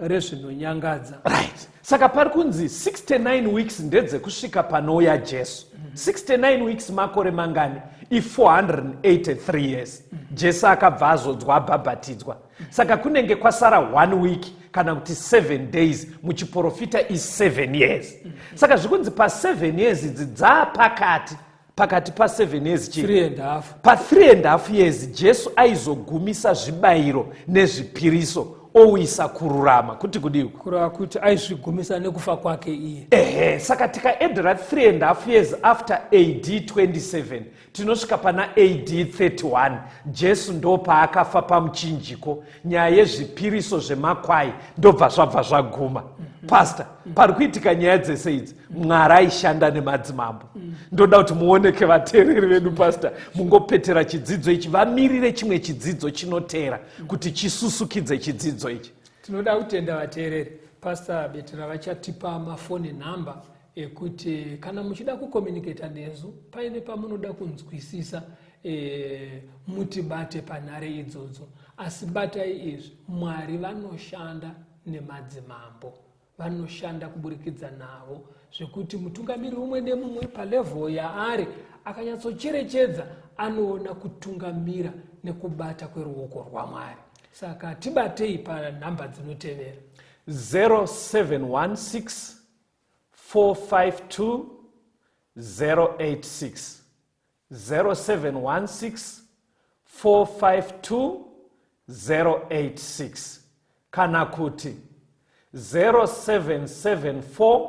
rezvinonyangadza. Right. Saka pari kunzi 69 weeks ndedze kusvika panouya Jesu. 69 weeks makore mangani i483 years. Jesu akabva azodzwa abhabhatidzwa. Saka kunenge kwasara 1 week kana kuti 7 days muchiprofita is 7 years. Saka zvikunzi pa 7 years idzi dzapakati pa 7 years chii? 3.5. Pa 3.5 years Jesu aizogumisa zvibayiro nezvipiriso ouyisa kururama kuti kudii? Kureva kuti aizvigumisa nekufa kwake iye. Saka tikaedhera 3.5 years after AD 27 tinosvika pana AD 31. Jesu ndo paakafa pamuchinjiko. Nyaya yezvipiriso zvemakwai ndobva zvabva zvaguma. Pastor, pari kuitika nyaya dzese idzi Mwari aishanda nemadzimambo. Ndoda kuti muoneke vateereri vedu pastor, mungopetera chidzidzo ichi, vamirire chimwe chidzidzo chinotera kuti chisusukidze chidzidzo ichi. Tinoda kutenda vateereri. Pastor Betera vachatipa mafoni namba ekuti kana muchida kukomuniketa nesu paine pamunoda kunzwisisa mutibate panhare idzodzo. Asi batai izvi, Mwari vanoshanda nemadzimambo. Vanoshanda kuburikidza navo zvekuti mutungamiri umwe nemumwe palevhel yaari akanyatsocherechedza anoona kutungamira nekubata kweruoko rwaMwari. Saka tibatei panhamba dzinotevera 0716 452 086 0716 452 086 kana kuti 0774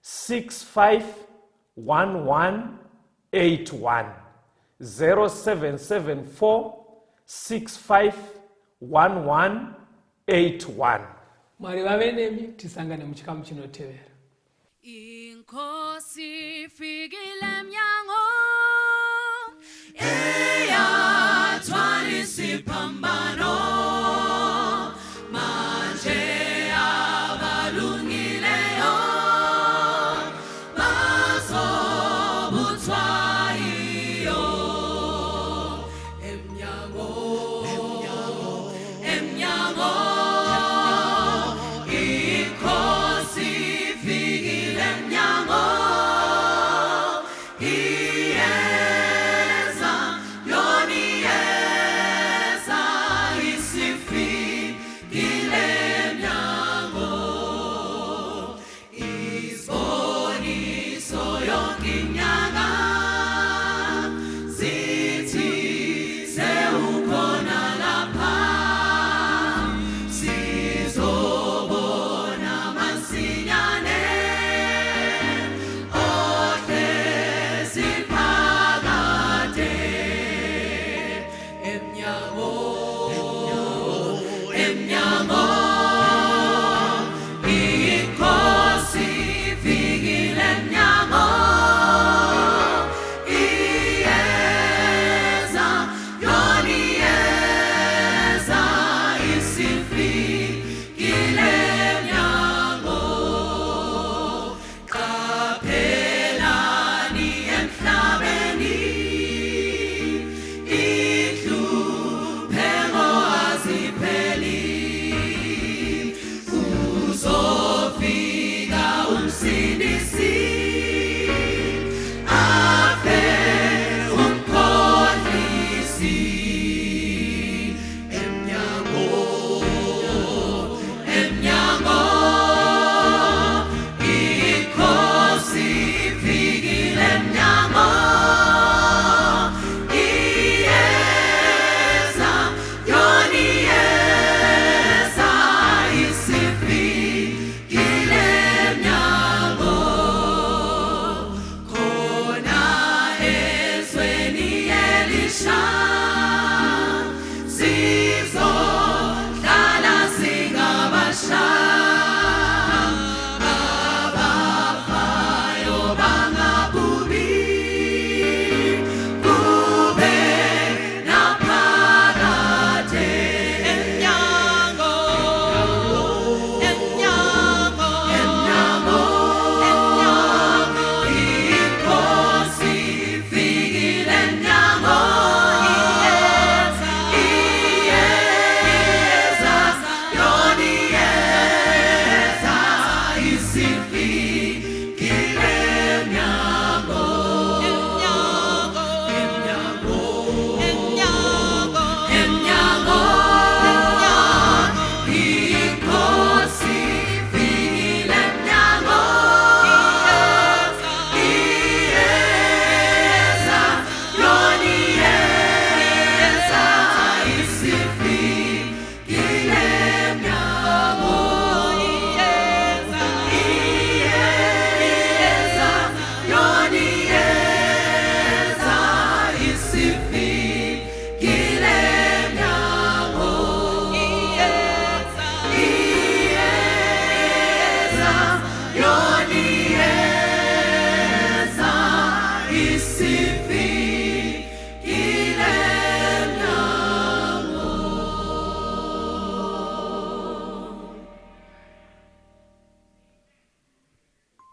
651181 0774 651181. Mwari vave nemi. Tisangane muchikamu chinotevera. Inkosi fikile mnyango eyathwala isiphambano.